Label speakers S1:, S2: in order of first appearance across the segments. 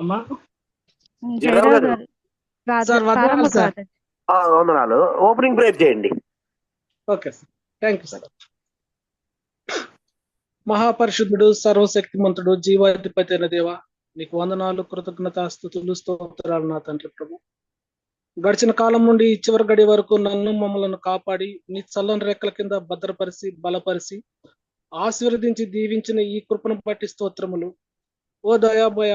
S1: అమ్మా
S2: జయరావు
S3: జయరావు
S2: గారు
S3: గారు
S1: సార్
S2: ప్రారంభ
S1: వందనాలు సార్.
S2: ప్రార్థన.
S3: వందనాలు. ఓపెనింగ్ ప్రేయర్ చేయండి.
S1: Okay sir, thank you sir. మహాపరిశుద్ధుడు, సర్వశక్తిమంతుడు, జీవాధిపతి అయిన దేవ, నీకు వందనాలు, కృతజ్ఞతాస్తుతులు, స్తోత్రాలు నా తండ్రి ప్రభు. గడిచిన కాలం నుండి ఈ చివరి గడి వరకు నన్ను మమ్మలను కాపాడి నీ చల్లని రెక్కల కింద భద్రపరిచి బలపరిచి ఆశీర్వదించి దీవించిన ఈ కృపను బట్టి స్తోత్రములు. ఓ దయాభయ,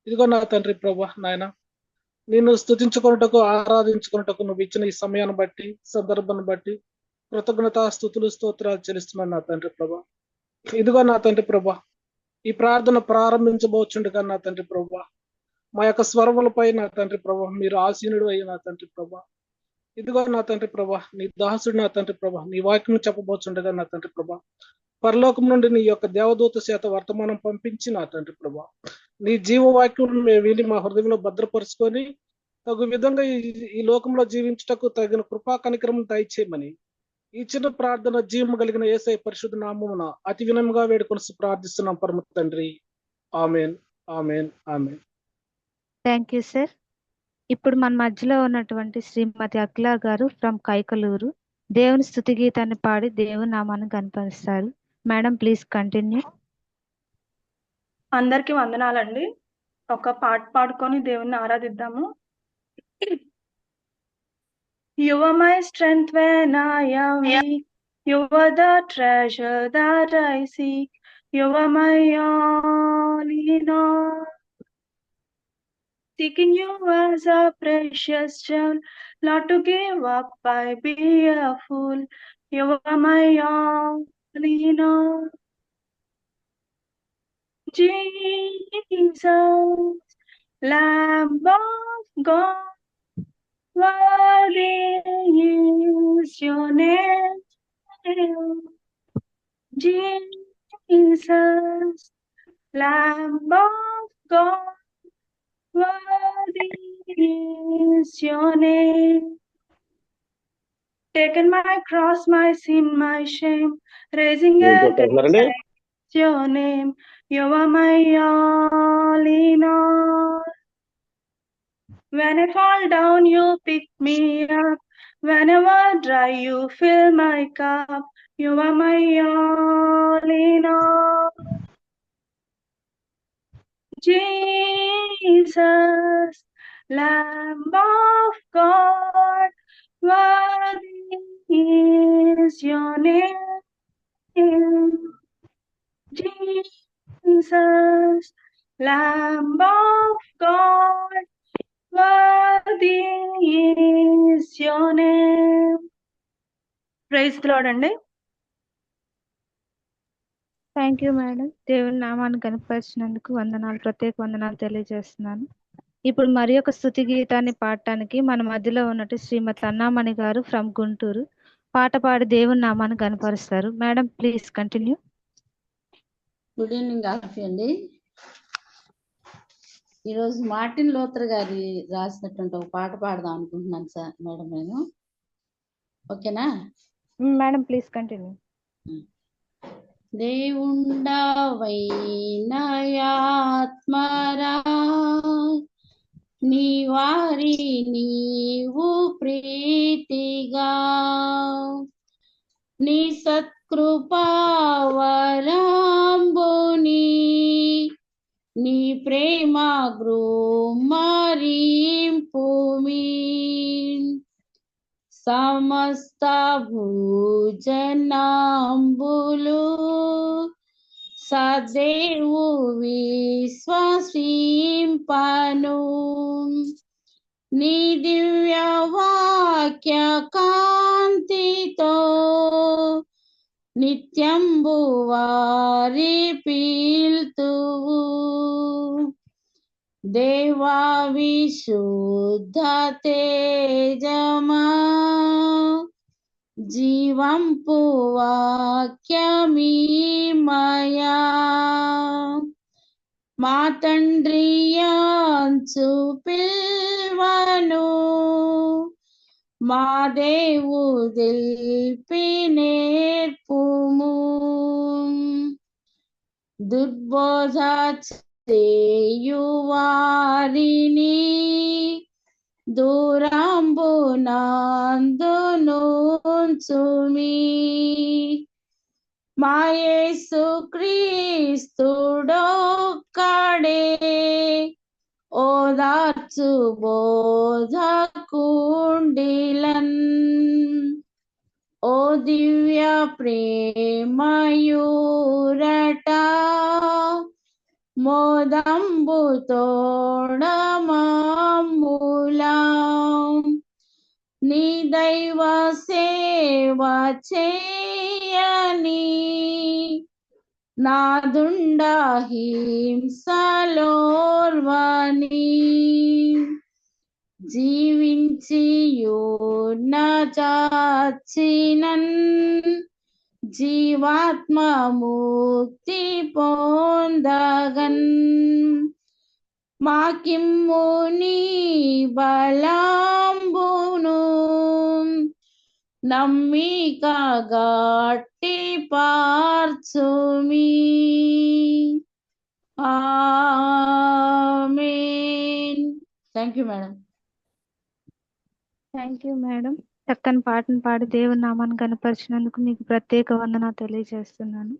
S1: ఇదిగో నా తండ్రి ప్రభా నాయన, నిన్ను స్తుతించుకున్నటకు ఆరాధించుకున్నటకు నువ్వు ఇచ్చిన ఈ సమయాన్ని బట్టి సందర్భాన్ని బట్టి కృతజ్ఞతాస్తుతులు స్తోత్రాలు చెల్లిస్తున్నాను నా తండ్రి ప్రభా. ఇదిగో నా తండ్రి ప్రభా, ఈ ప్రార్థన ప్రారంభించబోచుండగా నా తండ్రి ప్రభా, మా యొక్క స్వరములపై నా తండ్రి ప్రభా మీరు ఆసీనుడు అయ్యి నా తండ్రి ప్రభా. ఇదిగో నా తండ్రి ప్రభా, నీ దాసుడు నా తండ్రి ప్రభా, నీ వాక్యం చెప్పబోచుండగా నా తండ్రి ప్రభా, పరలోకం నుండి నీ యొక్క దేవదూత చేత వర్తమానం పంపించి నా తండ్రి ప్రభా, నీ జీవవాక్యం మేము విని మా హృదయంలో భద్రపరుచుకొని తగు విధంగా ఈ లోకంలో జీవించుటకు తగిన కృపా కనికరం దయచేయమని ఈ చిన్న ప్రార్థన జీవము కలిగిన యేసయ్య పరిశుద్ధ నామమున అతి వినయంగా వేడుకొని ప్రార్థిస్తున్నాం పరమ తండ్రి. Amen, amen, amen.
S2: Thank you sir. ఇప్పుడు మన మధ్యలో ఉన్నటువంటి శ్రీమతి అఖిల గారు ఫ్రమ్ కైకలూరు దేవుని స్తుతి గీతాన్ని పాడి దేవుని నామాన్ని కనపరుస్తారు. Madam please continue.
S4: అందరికి వందనాలండి. ఒక పాట పాడుకొని దేవుణ్ణి ఆరాధిద్దాము. You are my strength when I am weak. You are the treasure that I seek. You are my all in all. Seeking you as a precious gem, not to give up, I be a fool. You are my all in all. Jesus, Lamb of God, worthy is your name. Jesus, Lamb of God, worthy is your name. Taken my cross, my sin, my shame, raising against your name. You are my all in all. When I fall down, you pick me up. Whenever dry, you fill my cup. You are my all in all. Jesus, Lamb of God, worthy is your name. Jesus, Lamb of God, worthy is your name. Praise the Lord అండి.
S2: Thank you madam. దేవుని నామాన్ని కనపరిచినందుకు వందనాలు, ప్రత్యేక వందనాలు తెలియజేస్తున్నాను. ఇప్పుడు మరి ఒక స్తుతి గీతాన్ని పాడటానికి మన మధ్యలో ఉన్నట్టు శ్రీమతి అన్నామణి గారు ఫ్రమ్ గుంటూరు పాట పాడి దేవుని నామాన్ని కనపరుస్తారు. Madam please continue.
S5: Good evening ఆఫీ అండి. ఈరోజు మార్టిన్ లూథర్ గారి రాసినటువంటి ఒక పాట పాడదాం అనుకుంటున్నాను సార్ మేడం నేను. ఓకేనా
S2: మేడం ప్లీజ్ కంటిన్యూ.
S5: దేవుండవైనయాత్మరా నీ వారి నీవు ప్రీతిగా నీ సత్కృపావరంబుని నీ ప్రేమ గృమరింపుమి సమస్త భూజనాంబులు సదేవు విశ్వసింపను నీ దివ్య వాక్య కాంతితో నిత్యంబు వారి పీల్తువు దేవా విశుద్ధ తేజమా జీవంపు వాక్యమీమయా మా తండ్రియాంచు పిల్వను మా దేవు దిల్పి నేర్పుము దుర్బోధ చేయువారిని దూరంబునందునుంచుమి. మా యేసు క్రీస్తుడొక్కడే ఓదార్చు బోధకుండిలన్. ఓ దివ్య ప్రేమయూరట మోదంబు తోడమూలం. నీ దైవ సేవ చేయని నాదుండ హింసలోర్వని. జీవించియున్న చాచినన్ జీవాత్మ ముక్తి పొందగన్. మాకిమ్ము నీ బలంబును నమ్మిక గట్టి పార్చుమి. ఆమేన్. Thank you madam.
S2: Thank you madam. చక్కని పాటను పాడి దేవుని నామాన్ని కనపరిచినందుకు మీకు ప్రత్యేక వందన తెలియజేస్తున్నాను.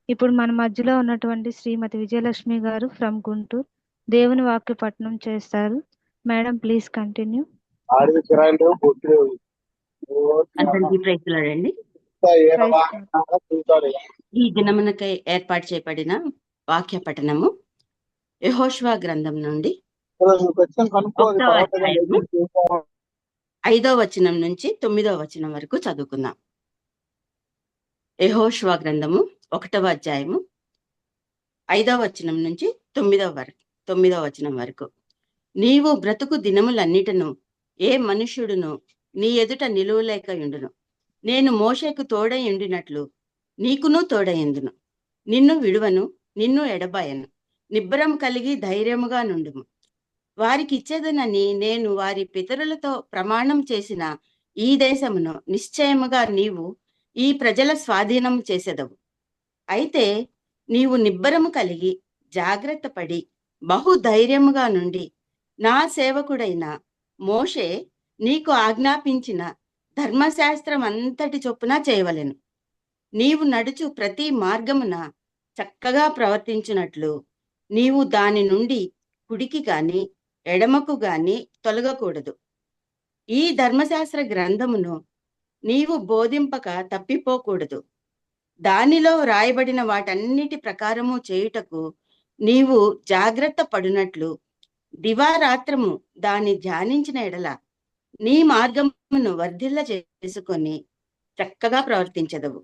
S2: ఇప్పుడు మన మధ్యలో ఉన్నటువంటి శ్రీమతి విజయలక్ష్మి గారు ఫ్రమ్ గుంటూరు దేవుని వాక్య పఠనం చేస్తారు. Madam please continue.
S6: అందరికీ ప్రైజ్లాడండి. ఈ దినమునకై ఏర్పాటు చేయబడిన వాక్య పఠనము యెహోషువ గ్రంథం నుండి 5వ వచనం నుంచి 9వ వచనం వరకు చదువుకుందాం. యెహోషువ గ్రంథము 1వ అధ్యాయము 5వ వచనం నుంచి 9వ వచనం వరకు. నీవు బ్రతుకు దినములన్నిటను ఏ మనుష్యుడును నీ ఎదుట నిలువలేక యుండును. నేను మోషేకు తోడై ఉండినట్లు నీకును తోడయిందును. నిన్ను విడువను, నిన్ను ఎడబాయను. నిబ్బరం కలిగి ధైర్యముగా నుండుము. వారికి ఇచ్చేదనని నేను వారి పితరులతో ప్రమాణం చేసిన ఈ దేశమును నిశ్చయముగా నీవు ఈ ప్రజల స్వాధీనం చేసేదవు. అయితే నీవు నిబ్బరము కలిగి జాగ్రత్త పడి బహుధైర్యముగా నుండి నా సేవకుడైన మోషే నీకు ఆజ్ఞాపించిన ధర్మశాస్త్రం అంతటి చొప్పున చేయవలెను. నీవు నడుచు ప్రతి మార్గమున చక్కగా ప్రవర్తించినట్లు నీవు దాని నుండి కుడికి గాని ఎడమకు గాని తొలగకూడదు. ఈ ధర్మశాస్త్ర గ్రంథమును నీవు బోధింపక తప్పిపోకూడదు. దానిలో రాయబడిన వాటన్నిటి ప్రకారము చేయుటకు నీవు జాగ్రత్త పడునట్లు దివారాత్రము దాన్ని ధ్యానించిన ఎడల నీ మార్గమును వర్ధిల్ల చేసుకొని చక్కగా ప్రవర్తించదవు.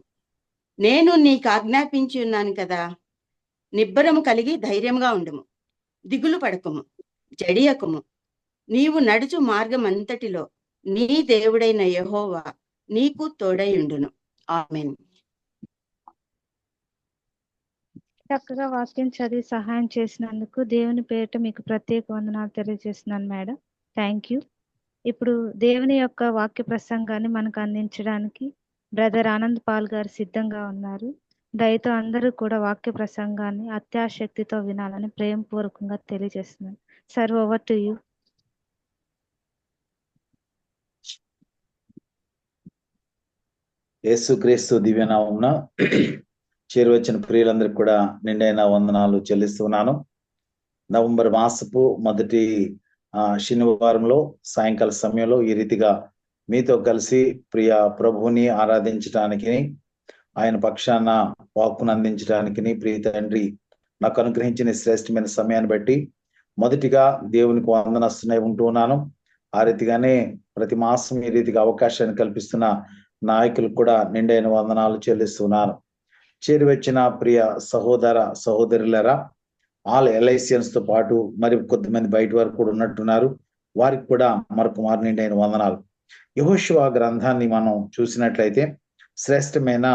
S6: నేను నీకు ఆజ్ఞాపించి ఉన్నాను కదా. నిబ్బరము కలిగి ధైర్యంగా ఉండుము. దిగులు పడకుము, జడియకుము. నీవు నడుచు మార్గం అంతటిలో నీ దేవుడైన యెహోవా నీకు తోడై ఉండును. ఆమేన్.
S2: చక్కగా వాక్యం చదివి సహాయం చేసినందుకు దేవుని పేరిట మీకు ప్రత్యేక వందనాలు తెలియజేస్తున్నాను మేడం. Thank you. ఇప్పుడు దేవుని యొక్క వాక్య ప్రసంగాన్ని మనకు అందించడానికి బ్రదర్ ఆనంద్ పాల్ గారు సిద్ధంగా ఉన్నారు. దయతో అందరూ కూడా వాక్య ప్రసంగాన్ని అత్యాశక్తితో వినాలని ప్రేమపూర్వకంగా తెలియజేస్తున్నాను. Sir, over to you.
S7: యేసుక్రీస్తు దివ్యనామమున చేరువచ్చిన ప్రియులందరికీ కూడా నిండైన వందనాలు చెల్లిస్తున్నాను. నవంబర్ మాసపు మొదటి శనివారంలో సాయంకాల సమయంలో ఈ రీతిగా మీతో కలిసి ప్రియ ప్రభువుని ఆరాధించడానికి, ఆయన పక్షాన వాక్కును అందించడానికి ప్రియ తండ్రి నాకు అనుగ్రహించిన శ్రేష్టమైన సమయాన్ని బట్టి మొదటిగా దేవునికి వందనస్తున్నై ఉంటూ ఉన్నాను. ఆ రీతిగానే ప్రతి మాసం ఈ రీతిగా అవకాశాన్ని కల్పిస్తున్న నాయకులకు కూడా నిండైన వందనాలు చెల్లిస్తున్నాను. చేరువచ్చిన ప్రియ సహోదర సహోదరులరా, ఆల్ ఎలైసియన్స్ తో పాటు మరి కొద్దిమంది బయట వారు కూడా ఉన్నట్టున్నారు. వారికి కూడా మరొక మారు నిండైన వందనాలు. యెహోషువ గ్రంథాన్ని మనం చూసినట్లయితే శ్రేష్టమైన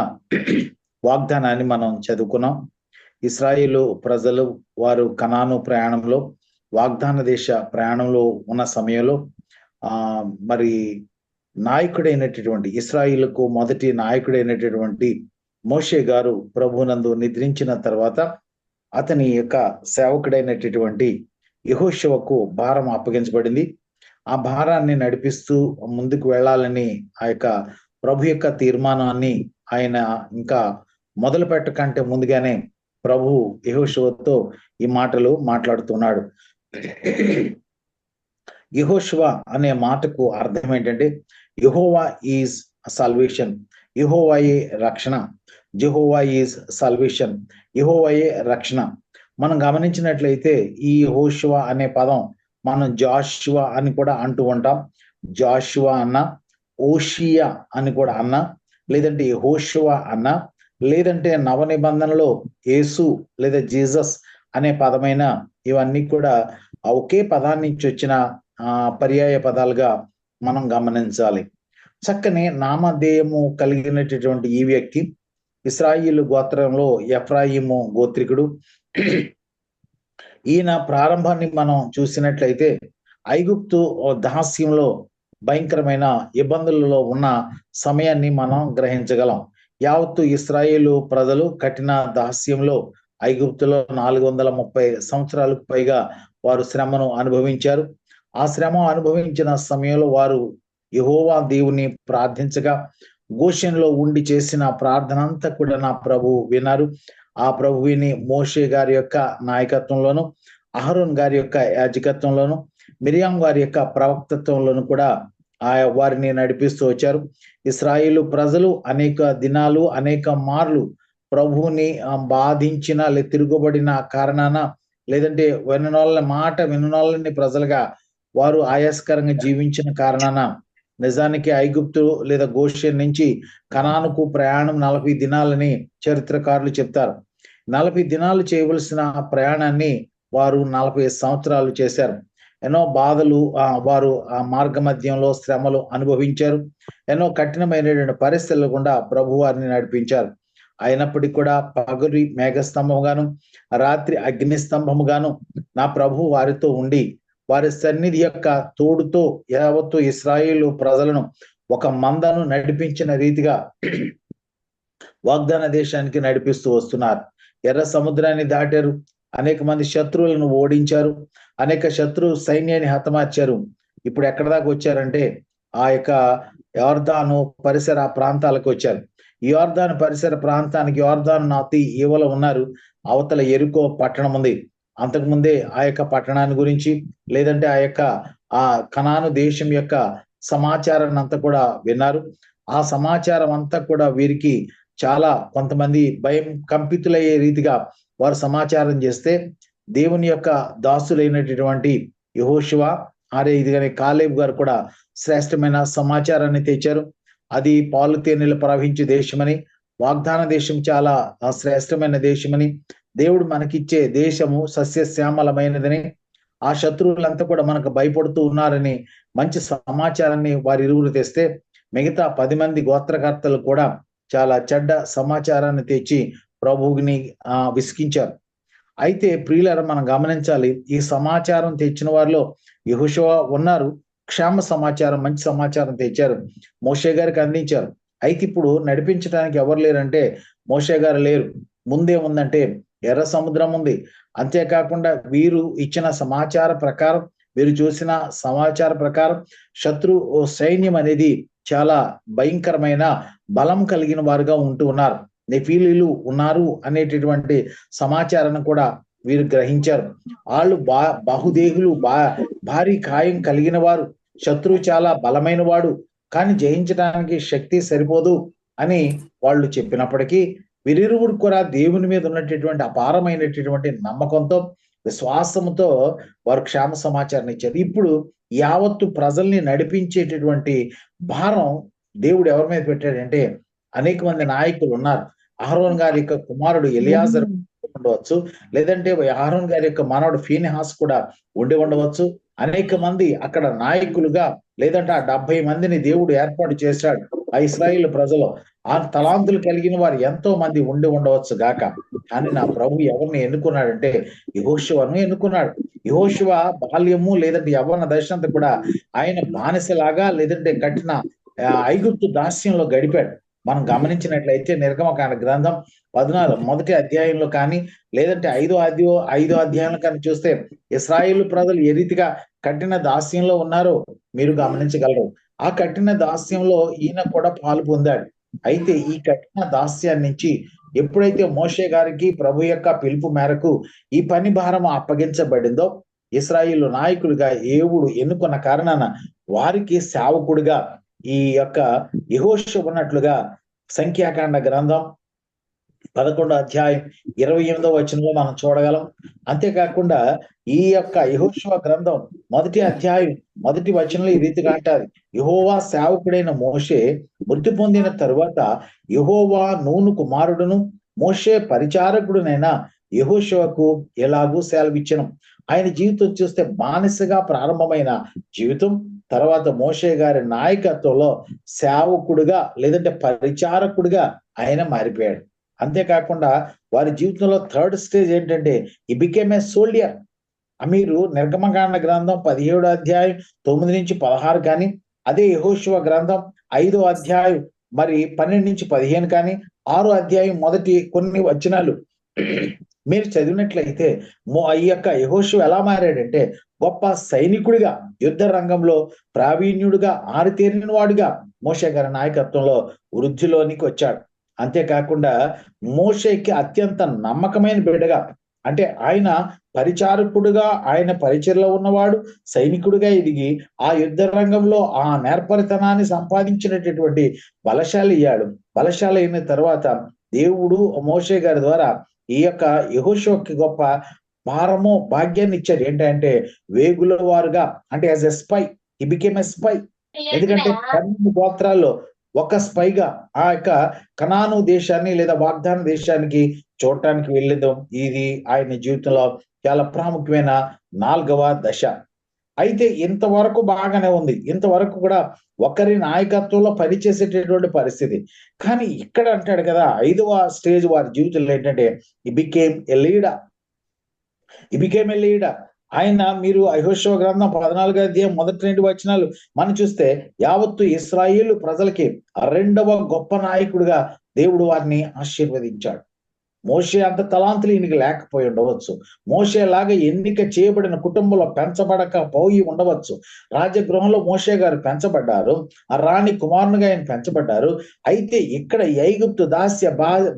S7: వాగ్దానాన్ని మనం చదువుకున్నాం. ఇశ్రాయేలు ప్రజలు వారు కనాను ప్రయాణంలో, వాగ్దాన దేశ ప్రయాణంలో ఉన్న సమయంలో మరి నాయకుడైనటువంటి ఇశ్రాయేలుకు మొదటి నాయకుడైనటువంటి మోషే గారు ప్రభునందు నిద్రించిన తర్వాత అతని యొక్క సేవకుడైనటువంటి యెహోషువకు భారం అప్పగించబడింది. ఆ భారాన్ని నడిపిస్తూ ముందుకు వెళ్ళాలని ఆ యొక్క ప్రభు యొక్క తీర్మానాన్ని ఆయన ఇంకా మొదలు పెట్టకంటే ముందుగానే ప్రభు యెహోషువతో ఈ మాటలు మాట్లాడుతున్నాడు. యెహోషువ అనే మాటకు అర్థం ఏంటంటే యెహోవా ఈజ్ సల్వేషన్, యెహోవాయే రక్షణ, యెహోవా ఈజ్ సల్వేషన్, యెహోవాయే రక్షణ. మనం గమనించినట్లయితే ఈ యెహోషువ అనే పదం మనం జాషువ అని కూడా అంటూ ఉంటాం. జాషువ అన్న, ఓషియా అని కూడా అన్న, లేదంటే యెహోషువ అన్న, లేదంటే నవ నిబంధనలో యేసు లేదా జీసస్ అనే పదమైన ఇవన్నీ కూడా ఒకే పదాన్ని నుంచి వచ్చిన పర్యాయ పదాలుగా మనం గమనించాలి. చక్కని నామధేయము కలిగినటువంటి ఈ వ్యక్తి ఇశ్రాయేలు గోత్రంలో ఎఫ్రాయిము గోత్రికుడు. ఈయన ప్రారంభాన్ని మనం చూసినట్లయితే ఐగుప్తు దాస్యంలో భయంకరమైన ఇబ్బందులలో ఉన్న సమయాన్ని మనం గ్రహించగలం. యావత్తు ఇశ్రాయేలు ప్రజలు కఠిన దాస్యంలో ఐగుప్తులో 430 సంవత్సరాలకు పైగా వారు శ్రమను అనుభవించారు. ఆ శ్రమ అనుభవించిన సమయంలో వారు యెహోవా దేవుని ప్రార్థించగా గోషెన్లో ఉండి చేసిన ప్రార్థన అంతా కూడా నా ప్రభు విన్నారు. ఆ ప్రభువిని మోషే గారి యొక్క నాయకత్వంలోను, అహరోన్ గారి యొక్క యాజకత్వంలోను, మిరియాం గారి యొక్క ప్రవక్తత్వంలోను కూడా వారిని నడిపిస్తూ వచ్చారు. ఇశ్రాయేలు ప్రజలు అనేక దినాలు అనేక మార్లు ప్రభువుని బాధించిన తిరుగుబడిన కారణాన, లేదంటే విననోళ్ళని ప్రజలుగా వారు ఆయాస్కరంగా జీవించిన కారణాన నిజానికి ఐగుప్తు లేదా గోషెన్ నుంచి కనానుకు ప్రయాణం 40 దినాలని చరిత్రకారులు చెప్తారు. 40 దినాలు చేయవలసిన ప్రయాణాన్ని వారు 40 సంవత్సరాలు చేశారు. ఎన్నో బాధలు వారు ఆ మార్గ మధ్యంలో శ్రమలు అనుభవించారు. ఎన్నో కఠినమైనటువంటి పరిస్థితులు గుండా ప్రభు వారిని నడిపించారు. అయినప్పటికీ కూడా పగలు మేఘస్తంభముగాను రాత్రి అగ్ని స్తంభముగాను నా ప్రభు వారితో ఉండి వారి సన్నిధి యొక్క తోడుతో యావత్తు ఇశ్రాయేలు ప్రజలను ఒక మందను నడిపించిన రీతిగా వాగ్దాన దేశానికి నడిపిస్తూ వస్తున్నారు. ఎర్ర సముద్రాన్ని దాటారు, అనేక మంది శత్రువులను ఓడించారు, అనేక శత్రు సైన్యాన్ని హతమార్చారు. ఇప్పుడు ఎక్కడ దాకా వచ్చారంటే ఆ యొక్క యోర్దాను పరిసర ప్రాంతాలకు వచ్చారు. యోర్దాను పరిసర ప్రాంతానికి యోర్దాను నది ఈవల ఉన్నారు. అవతల ఎరుకో పట్టణం ఉంది. అంతకుముందే ఆ యొక్క పట్టణాన్ని గురించి లేదంటే ఆ యొక్క కనాను దేశం యొక్క సమాచారాన్ని అంతా కూడా విన్నారు. ఆ సమాచారం అంతా కూడా వీరికి చాలా కొంతమంది భయం కంపితులయ్యే రీతిగా వారు సమాచారం చేస్తే దేవుని యొక్క దాసులైనటువంటి యెహోషువ ఇదిగానే కాలేబు గారు కూడా శ్రేష్టమైన సమాచారాన్ని తెచ్చారు. అది పాలు తేనెలు ప్రవహించే దేశమని, వాగ్దాన దేశం చాలా శ్రేష్టమైన దేశమని, దేవుడు మనకిచ్చే దేశము సస్యశ్యామలమైనదని, ఆ శత్రువులంతా కూడా మనకు భయపడుతూ ఉన్నారని మంచి సమాచారాన్ని వారి ఇరువురు తెస్తే మిగతా 10 మంది గోత్రకర్తలు కూడా చాలా చెడ్డ సమాచారాన్ని తెచ్చి ప్రభువుని విసిగించారు. అయితే ప్రియులారా, మనం గమనించాలి, ఈ సమాచారం తెచ్చిన వారిలో యెహోషువ ఉన్నారు. క్షేమ సమాచారం, మంచి సమాచారం తెచ్చారు, మోషే గారికి అందించారు. అయితే ఇప్పుడు నడిపించడానికి ఎవరు లేరంటే మోషే గారు లేరు. ముందే ఉందంటే ఎర్ర సముద్రం ఉంది. అంతేకాకుండా వీరు ఇచ్చిన సమాచార ప్రకారం, వీరు చూసిన సమాచార ప్రకారం శత్రు సైన్యం అనేది చాలా భయంకరమైన బలం కలిగిన వారుగా ఉంటూ ఉన్నారు. నెఫీలీలు ఉన్నారు అనేటటువంటి సమాచారాన్ని కూడా వీరు గ్రహించారు. వాళ్ళు బహుదేహులు, భారీ కాయం కలిగిన వారు, శత్రువు చాలా బలమైన వాడు, కానీ జయించడానికి శక్తి సరిపోదు అని వాళ్ళు చెప్పినప్పటికీ వీరిరువురు కూడా దేవుని మీద ఉన్నటువంటి అపారమైనటువంటి నమ్మకంతో, విశ్వాసంతో వారు క్షేమ సమాచారం ఇచ్చారు. ఇప్పుడు యావత్తు ప్రజల్ని నడిపించేటటువంటి భారం దేవుడు ఎవరి మీద పెట్టాడంటే అనేక మంది నాయకులు ఉన్నారు. అహరోన్ గారి యొక్క కుమారుడు ఎలియాజరు ఉండవచ్చు, లేదంటే అహరోన్ గారి యొక్క మనవడు ఫీనెహాస్ కూడా ఉండి ఉండవచ్చు. అనేక మంది అక్కడ నాయకులుగా, లేదంటే ఆ 70 మందిని దేవుడు ఏర్పాటు చేశాడు. ఆ ఇశ్రాయేలు ప్రజలు ఆ తలాంతులు కలిగిన వారు ఎంతో మంది ఉండి ఉండవచ్చు గాక. కానీ నా ప్రభు ఎవరిని ఎన్నుకున్నాడంటే యెహోషువను ఎన్నుకున్నాడు. యెహోషువ బాల్యము లేదంటే యవ్వన దశంతా కూడా ఆయన బానిసలాగా లేదంటే కఠిన ఐగుప్తు దాస్యంలో గడిపాడు. మనం గమనించినట్లయితే నిర్గమకాండ గ్రంథం 14 మొదటి అధ్యాయంలో కానీ లేదంటే 5వ అధ్యాయంలో కానీ చూస్తే ఇశ్రాయేలు ప్రజలు ఏ రీతిగా కఠిన దాస్యంలో ఉన్నారో మీరు గమనించగలరు. ఆ కఠిన దాస్యంలో ఈయన కూడా పాలు పొందాడు. అయితే ఈ కఠిన దాస్యాన్ని నుంచి ఎప్పుడైతే మోషే గారికి ప్రభు యొక్క పిలుపు మేరకు ఈ పని భారం అప్పగించబడిందో, ఇశ్రాయేలు నాయకులుగా దేవుడు ఎన్నుకున్న కారణాన వారికి సేవకుడిగా ఈ యొక్క యెహోషువ ఉన్నట్లుగా సంఖ్యాకాండ గ్రంథం 11వ అధ్యాయం 28వ వచనంలో మనం చూడగలం. అంతేకాకుండా ఈ యొక్క యెహోషువ గ్రంథం 1వ అధ్యాయం 1వ వచనంలో ఈ రీతిగా అంటారు, యెహోవా సేవకుడైన మోషే మృతి పొందిన తరువాత యెహోవా నూను కుమారుడును మోషే పరిచారకుడునైన యెహోషువకు ఎలాగూ సెలవిచ్చెను. ఆయన జీవితం చూస్తే బానిసగా ప్రారంభమైన జీవితం తర్వాత మోషే గారి నాయకత్వంలో సేవకుడుగా లేదంటే పరిచారకుడిగా ఆయన మారిపోయాడు. అంతేకాకుండా వారి జీవితంలో థర్డ్ స్టేజ్ ఏంటంటే ఈ బికేమ్ ఏ సోల్డియర్. మీరు నిర్గమకాండ గ్రంథం 17వ అధ్యాయం 9 నుంచి 16 కానీ, అదే యెహోషువ గ్రంథం 5వ అధ్యాయం 12 నుంచి 15 కానీ, 6వ అధ్యాయం మొదటి కొన్ని వచనాలు మీరు చదివినట్లయితే ఈ యొక్క యెహోషువ ఎలా మారాడంటే గొప్ప సైనికుడిగా, యుద్ధ రంగంలో ప్రావీణ్యుడిగా, ఆరితేరిన వాడిగా మోషే గారి నాయకత్వంలో వృద్ధిలోనికి వచ్చాడు. అంతేకాకుండా మోషేకి అత్యంత నమ్మకమైన బిడ్డగా, అంటే ఆయన పరిచారకుడుగా, ఆయన పరిచయలో ఉన్నవాడు, సైనికుడిగా ఎదిగి ఆ యుద్ధ రంగంలో ఆ నేర్పరితనాన్ని సంపాదించినటువంటి బలశాలి అయ్యాడు. బలశాలి అయిన తర్వాత దేవుడు మోషే గారి ద్వారా ఈ యొక్క యెహోషువకి గొప్ప భాగ్యాన్ని ఇచ్చాడు. ఏంటంటే వేగుల వారుగా, అంటే as a spy he became a spy. ఎందుకంటే 12 గోత్రాల్లో ఒక స్పైగా ఆ యొక్క కనాను దేశాన్ని లేదా వాగ్దాన దేశానికి చూడటానికి వెళ్ళడం ఇది ఆయన జీవితంలో చాలా ప్రాముఖ్యమైన 4వ దశ. అయితే ఇంతవరకు బాగానే ఉంది, ఇంతవరకు కూడా ఒకరి నాయకత్వంలో పనిచేసేటటువంటి పరిస్థితి. కానీ ఇక్కడ అంటాడు కదా 5వ స్టేజ్ వారి జీవితంలో ఏంటంటే he became a leader. He became a leader. ఆయన మీరు యెహోషువ గ్రంథం 14వ అధ్యాయం మొదటి 2 వచనాలు మనం చూస్తే యావత్తు ఇశ్రాయేలు ప్రజలకి 2వ గొప్ప నాయకుడిగా దేవుడు వారిని ఆశీర్వదించాడు. మోషే అంత తలాంతులు ఈయనకి లేకపోయి ఉండవచ్చు, మోషే లాగా ఎన్నిక చేయబడిన కుటుంబంలో పెంచబడకపోయి ఉండవచ్చు. రాజగృహంలో మోషే గారు పెంచబడ్డారు, ఆ రాణి కుమారునిగా ఆయన పెంచబడ్డారు. అయితే ఇక్కడ ఐగుప్తు దాస్య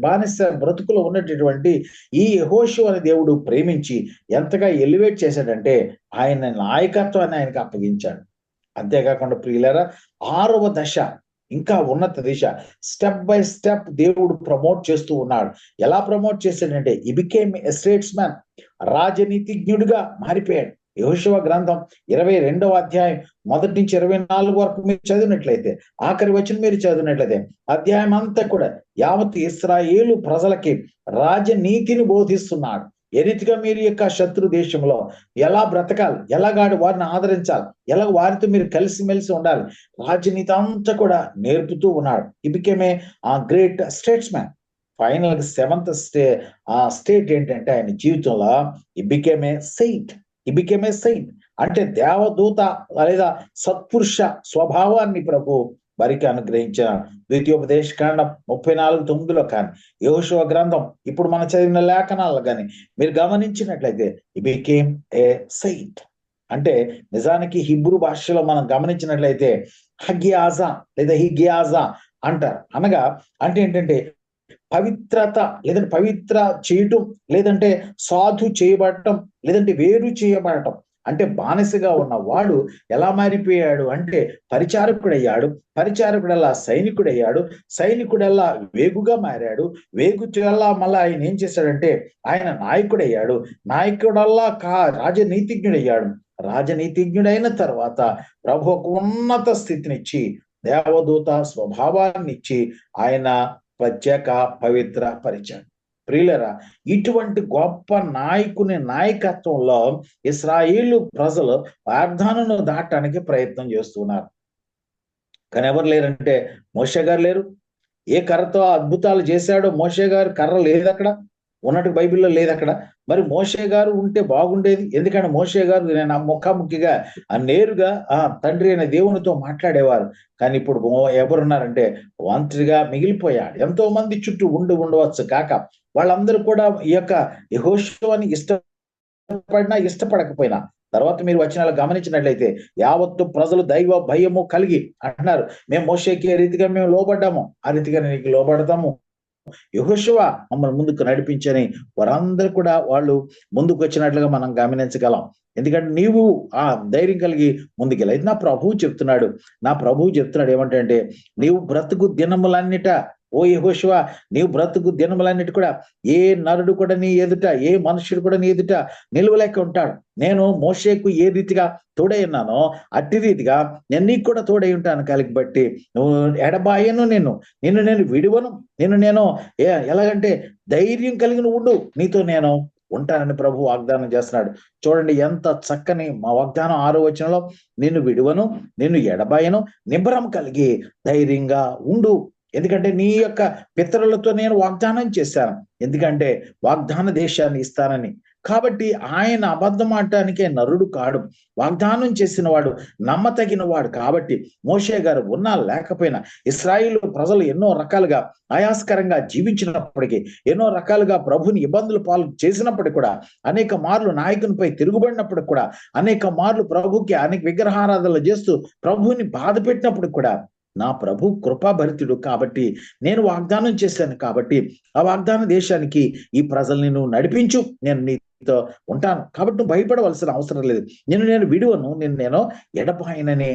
S7: బానిస బ్రతుకులో ఉన్నటువంటి ఈ యెహోషువ అనే దేవుడు ప్రేమించి ఎంతగా ఎలివేట్ చేశాడంటే ఆయన నాయకత్వాన్ని ఆయనకు అప్పగించాడు. అంతేకాకుండా ప్రియులారా 6వ దశ ఇంకా ఉన్నత దిశ, స్టెప్ బై స్టెప్ దేవుడు ప్రమోట్ చేస్తూ ఉన్నాడు. ఎలా ప్రమోట్ చేశాడంటే ఈ బికేమ్ ఎ స్టేట్స్‌మ్యాన్, రాజనీతిజ్ఞుడిగా మారిపోయాడు. యెహోషువ గ్రంథం 22వ అధ్యాయం 1 నుంచి 24 వరకు మీరు చదివినట్లయితే, ఆఖరి వచనం మీరు చదివినట్లయితే అధ్యాయం అంతా కూడా యావత్ ఇశ్రాయేలు ప్రజలకి రాజనీతిని బోధిస్తున్నాడు. ఏ రీతిగా మీరు యొక్క శత్రు దేశంలో ఎలా బ్రతకాలి, ఎలాగాడు వారిని ఆదరించాలి, ఎలా వారితో మీరు కలిసిమెలిసి ఉండాలి, రాజనీతి అంతా కూడా నేర్పుతూ ఉన్నాడు. He became a great statesman. Final 7th state ఏంటంటే ఆయన జీవితంలో he became a saint. He became a saint అంటే దేవదూత లేదా సత్పురుష స్వభావాన్ని ప్రభు వారికి అనుగ్రహించిన ద్వితీయోపదేశకాండం 34:9లో కానీ, యెహోషువ గ్రంథం ఇప్పుడు మనం చదివిన లేఖనాలు కానీ మీరు గమనించినట్లయితే ఈ బికేమ్ ఏ సెయింట్ అంటే నిజానికి హిబ్రూ భాషలో మనం గమనించినట్లయితే హగ్యాజా లేదా హిగ్యాజా అంటారు. అనగా అంటే ఏంటంటే పవిత్రత, లేదంటే పవిత్ర చేయటం, లేదంటే సాధు చేయబడటం, లేదంటే వేరు చేయబడటం. అంటే బానిసగా ఉన్నవాడు ఎలా మారిపోయాడు అంటే పరిచారకుడయ్యాడు, పరిచారకుడల్లా సైనికుడయ్యాడు, సైనికుడల్లా వేగుగా మారాడు, వేగుచల్లా మళ్ళీ ఆయన ఏం చేశాడంటే ఆయన నాయకుడయ్యాడు, నాయకుడల్లా రాజనీతిజ్ఞుడయ్యాడు, రాజనీతిజ్ఞుడైన తర్వాత ప్రభు ఒక ఉన్నత స్థితినిచ్చి దేవదూత స్వభావాన్ని ఇచ్చి ఆయన ప్రత్యేక పవిత్ర పరిచయం. ప్రియులరా, ఇటువంటి గొప్ప నాయకుని నాయకత్వంలో ఇశ్రాయేలు ప్రజలు వాగ్దానాన్ని దాటడానికి ప్రయత్నం చేస్తున్నారు. కానీ ఎవరు లేరంటే మోషే గారు లేరు. ఏ కర్రతో అద్భుతాలు చేశాడో మోషే గారు కర్ర లేదు అక్కడ. ఉన్నట్టు బైబిల్లో లేదు అక్కడ. మరి మోషే గారు ఉంటే బాగుండేది. ఎందుకంటే మోషే గారు నేను ముఖాముఖిగా నేరుగా తండ్రి అనే దేవునితో మాట్లాడేవారు. కానీ ఇప్పుడు ఎవరున్నారంటే ఒంటరిగా మిగిలిపోయాడు. ఎంతో మంది చుట్టూ ఉండవచ్చు కాక వాళ్ళందరూ కూడా ఈ యొక్క యెహోషువని ఇష్టపడినా ఇష్టపడకపోయినా, తర్వాత మీరు వచనాలు గమనించినట్లయితే యావత్తు ప్రజలు దైవ భయము కలిగి అంటున్నారు, మేము మోషేకి ఏ రీతిగా మేము లోబడ్డాము ఆ రీతిగా నీకు లోబడతాము, యెహోషువ మమ్మల్ని ముందుకు నడిపించని వారందరూ కూడా వాళ్ళు ముందుకు వచ్చినట్లుగా మనం గమనించగలం. ఎందుకంటే నీవు ఆ ధైర్యం కలిగి ముందుకెళ్ళి. అయితే నా ప్రభువు చెప్తున్నాడు ఏమంటే, నీవు బ్రతుకు దినములన్నిట ఓ యెహోషువ, నీవు బ్రతుకు దినములన్నిటి కూడా ఏ నరుడు కూడా నీ ఎదుట, ఏ మనుషుడు కూడా నీ ఎదుట నిలువలేక ఉంటాడు. నేను మోషేకు ఏ రీతిగా తోడై ఉన్నానో అట్టి రీతిగా నేను నీకు కూడా తోడై ఉంటాను. కలిగి బట్టి నువ్వు ఎడబాయను, నిన్ను నేను విడువను, నేను ఎలాగంటే ధైర్యం కలిగి నువ్వు ఉండు, నీతో నేను ఉంటానని ప్రభు వాగ్దానం చేస్తున్నాడు. చూడండి ఎంత చక్కని మా వాగ్దానం. 6వ వచనంలో నిన్ను విడువను, నిన్ను ఎడబాయను, నిబ్బరం కలిగి ధైర్యంగా ఉండు. ఎందుకంటే నీ యొక్క పితరులతో నేను వాగ్దానం చేశాను, ఎందుకంటే వాగ్దాన దేశాన్ని ఇస్తానని. కాబట్టి ఆయన అబద్ధం ఆడటానికే నరుడు కాడు, వాగ్దానం చేసిన వాడు నమ్మతగిన వాడు. కాబట్టి మోషే గారు ఉన్నా లేకపోయినా ఇశ్రాయేలు ప్రజలు ఎన్నో రకాలుగా ఆయాస్కరంగా జీవించినప్పటికీ, ఎన్నో రకాలుగా ప్రభుని ఇబ్బందులు పాలు చేసినప్పటికీ కూడా, అనేక మార్లు నాయకునిపై తిరుగుబడినప్పటికి కూడా, అనేక మార్లు ప్రభుకి అనేక విగ్రహారాధనలు చేస్తూ ప్రభుని బాధ పెట్టినప్పుడు కూడా నా ప్రభు కృపాభరితుడు కాబట్టి నేను వాగ్దానం చేశాను, కాబట్టి ఆ వాగ్దాన దేశానికి ఈ ప్రజల్ని నువ్వు నడిపించు, నేను నీతో ఉంటాను, కాబట్టి నువ్వు భయపడవలసిన అవసరం లేదు, నేను విడువను, నేను ఎడబాయనని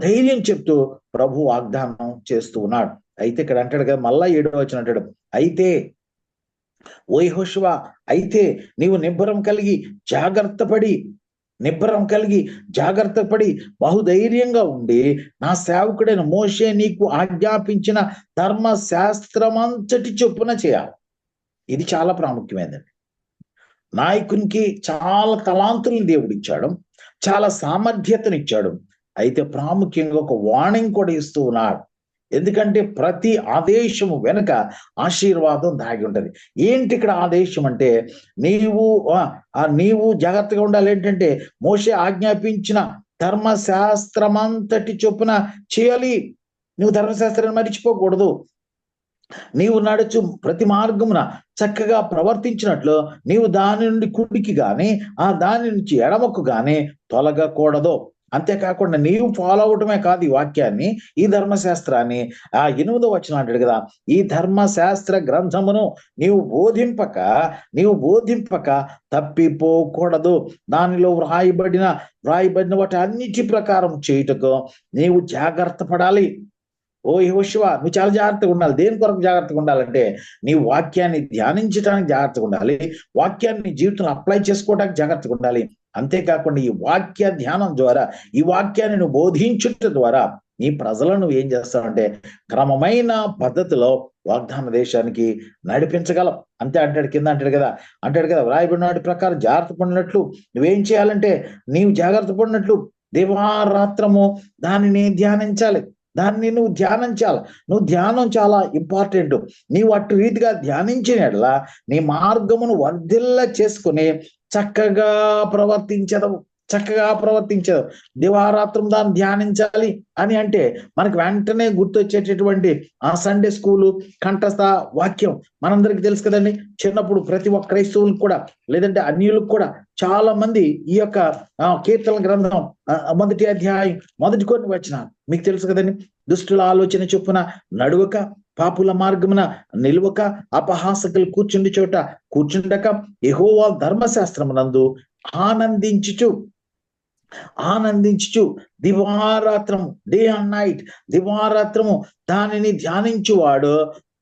S7: ధైర్యం చెప్తూ ప్రభు వాగ్దానం చేస్తూ ఉన్నాడు. అయితే ఇక్కడ అంటాడు కదా, మళ్ళా 7వ వచనం అంటాడు, అయితే ఓ యెహోషువ, అయితే నీవు నిబ్బరం కలిగి జాగ్రత్త పడి బహుధైర్యంగా ఉండి నా సేవకుడైన మోషే నీకు ఆజ్ఞాపించిన ధర్మశాస్త్రమంతటి చొప్పున చేయాలి. ఇది చాలా ప్రాముఖ్యమైనది. నాయకునికి చాలా తలాంతులను దేవుడిచ్చాడు, చాలా సామర్థ్యతనిచ్చాడు. అయితే ప్రాముఖ్యంగా ఒక వార్నింగ్ కూడా ఇస్తూ ఉన్నాడు. ఎందుకంటే ప్రతి ఆదేశము వెనుక ఆశీర్వాదం దాగి ఉంటది. ఏంటి ఇక్కడ ఆదేశం అంటే, నీవు జాగ్రత్తగా ఉండాలి. ఏంటంటే మోషే ఆజ్ఞాపించిన ధర్మశాస్త్రమంతటి చొప్పున చేయాలి. నువ్వు ధర్మశాస్త్రాన్ని మరిచిపోకూడదు. నీవు నడుచు ప్రతి మార్గమున చక్కగా ప్రవర్తించినట్లు నీవు దాని నుండి కుడికి గాని దాని నుంచి ఎడమకు గాని తొలగకూడదు. అంతేకాకుండా నీవు ఫాలో అవటమే కాదు ఈ వాక్యాన్ని, ఈ ధర్మశాస్త్రాన్ని 8వ వచనం అంటాడు కదా, ఈ ధర్మశాస్త్ర గ్రంథమును నీవు బోధింపక తప్పిపోకూడదు. దానిలో వ్రాయబడిన వాటి అన్నిటి ప్రకారం చేయుటకు నీవు జాగ్రత్త పడాలి. ఓ యెహోషువ, నువ్వు చాలా జాగ్రత్తగా ఉండాలి. దేని కొరకు జాగ్రత్తగా ఉండాలంటే, నీ వాక్యాన్ని ధ్యానించడానికి జాగ్రత్తగా ఉండాలి, వాక్యాన్ని జీవితంలో అప్లై చేసుకోవడానికి జాగ్రత్తగా ఉండాలి. అంతేకాకుండా ఈ వాక్య ధ్యానం ద్వారా, ఈ వాక్యాన్ని నువ్వు బోధించుట ద్వారా నీ ప్రజలను నువ్వు ఏం చేస్తావంటే క్రమమైన పద్ధతిలో వాగ్దాన దేశానికి నడిపించగలం. అంతే అంటాడు. కింద అంటాడు కదా వ్రాయబడిన వాటి ప్రకారం జాగ్రత్త పడినట్లు నువ్వేం చేయాలంటే, నీవు జాగ్రత్త పడినట్లు దివారాత్రము దానిని ధ్యానించాలి. దాన్ని నువ్వు ధ్యానించాలి. నువ్వు ధ్యానం చాలా ఇంపార్టెంట్. నీవు అటు రీతిగా ధ్యానించిన ఎడల నీ మార్గమును వర్ధిల్ల చేసుకుని చక్కగా ప్రవర్తించదు. దివారాత్రం దాన్ని ధ్యానించాలి అని అంటే మనకు వెంటనే గుర్తొచ్చేటటువంటి ఆ సండే స్కూలు కంఠస్థ వాక్యం మనందరికి తెలుసు కదండి. చిన్నప్పుడు ప్రతి ఒక్క క్రైస్తవులకు కూడా, లేదంటే అన్యులకు కూడా చాలా మంది ఈ యొక్క కీర్తన గ్రంథం 1వ అధ్యాయం 1 కొన్ని వచనాలు మీకు తెలుసు కదండి. దుష్టుల ఆలోచన చొప్పున నడువక, పాపుల మార్గమున నిలువక, అపహాసకులు కూర్చుండి చోట కూర్చుండక, యెహోవా ధర్మశాస్త్రమునందు ఆనందించుచు దివారాత్రము, డే అండ్ నైట్, దివారాత్రము దానిని ధ్యానించువాడు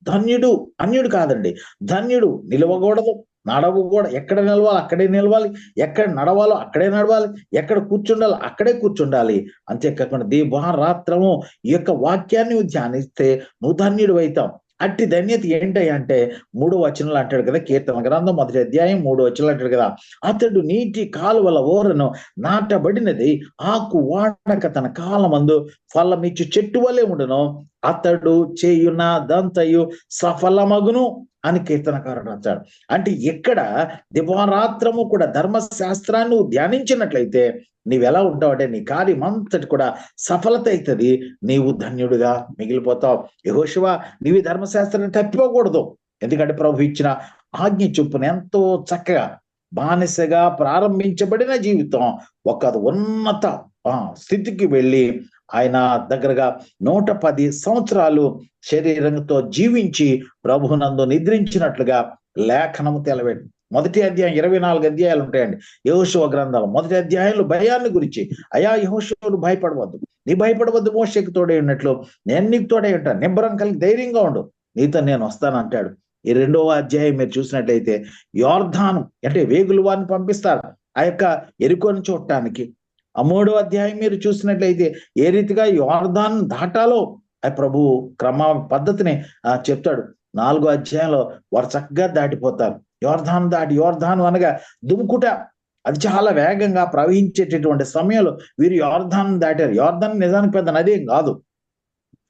S7: ధన్యుడు. అన్యుడు కాదండి, ధన్యుడు. నిలవకూడదు, నడవకూడదు. ఎక్కడ నిలవాలి అక్కడే నిలవాలి, ఎక్కడ నడవాలో అక్కడే నడవాలి, ఎక్కడ కూర్చుండాలో అక్కడే కూర్చుండాలి. అంతేకాకుండా దివారాత్రము ఈ యొక్క వాక్యాన్ని ధ్యానిస్తే నువ్వు ధన్యుడు అవుతావు. అట్టి ధన్యత ఏంటి అంటే 3వ వచనంలో అంటాడు కదా, కీర్తన గ్రంథం 1వ అధ్యాయం 3వ వచనంలో అంటాడు కదా, అతడు నీటి కాలువల ఓరను నాటబడినది, ఆకు వాడక తన కాలమందు ఫలమిచ్చు చెట్టు వలె ఉండును, అతడు చేయున్నదంతయు సఫలమగును. అని కీర్తనకారుడు రాశాడు. అంటే ఇక్కడ దివారాత్రము కూడా ధర్మశాస్త్రాన్ని నువ్వు ధ్యానించినట్లయితే నీవెలా ఉంటావంటే నీ కార్యం అంతటి కూడా సఫలత అవుతుంది, నీవు ధన్యుడిగా మిగిలిపోతావు. యెహోషువ, నీవు ధర్మశాస్త్రాన్ని తప్పిపోకూడదు. ఎందుకంటే ప్రభు ఇచ్చిన ఆజ్ఞ చొప్పున ఎంతో చక్కగా బానిసగా ప్రారంభించబడిన జీవితం ఒక ఉన్నత స్థితికి వెళ్ళి ఆయన దగ్గరగా 110 సంవత్సరాలు శరీరంతో జీవించి ప్రభునందు నిద్రించినట్లుగా లేఖనము తెలవేడు. మొదటి అధ్యాయం 24 అధ్యాయాలు ఉంటాయండి యెహోషువ గ్రంథాలు. మొదటి అధ్యాయంలో భయాన్ని గురించి, అయా యెహోషువను భయపడవద్దు, నీ భయపడవద్దు, మోషేకి తోడై ఉన్నట్లు నేను నీకు తోడై ఉంటాను, నిబ్బరం కలిగి ధైర్యంగా ఉండు, నీతో నేను వస్తాను అంటాడు. ఈ 2వ అధ్యాయం మీరు చూసినట్లయితే యోర్దాను అంటే వేగులు వారిని పంపిస్తారు ఆ యొక్క ఎరుకోని చూడటానికి. ఆ 3వ అధ్యాయం మీరు చూసినట్లయితే ఏ రీతిగా యోర్దాను దాటాలో ఆ ప్రభు క్రమ పద్ధతిని చెప్తాడు. 4వ అధ్యాయంలో వారు చక్కగా దాటిపోతారు. యోర్దాను అనగా దుముకుట, అది చాలా వేగంగా ప్రవహించేటటువంటి సమయంలో వీరు యోర్దాను దాటారు. యోర్దాను నిజానికి పెద్ద నదేం కాదు,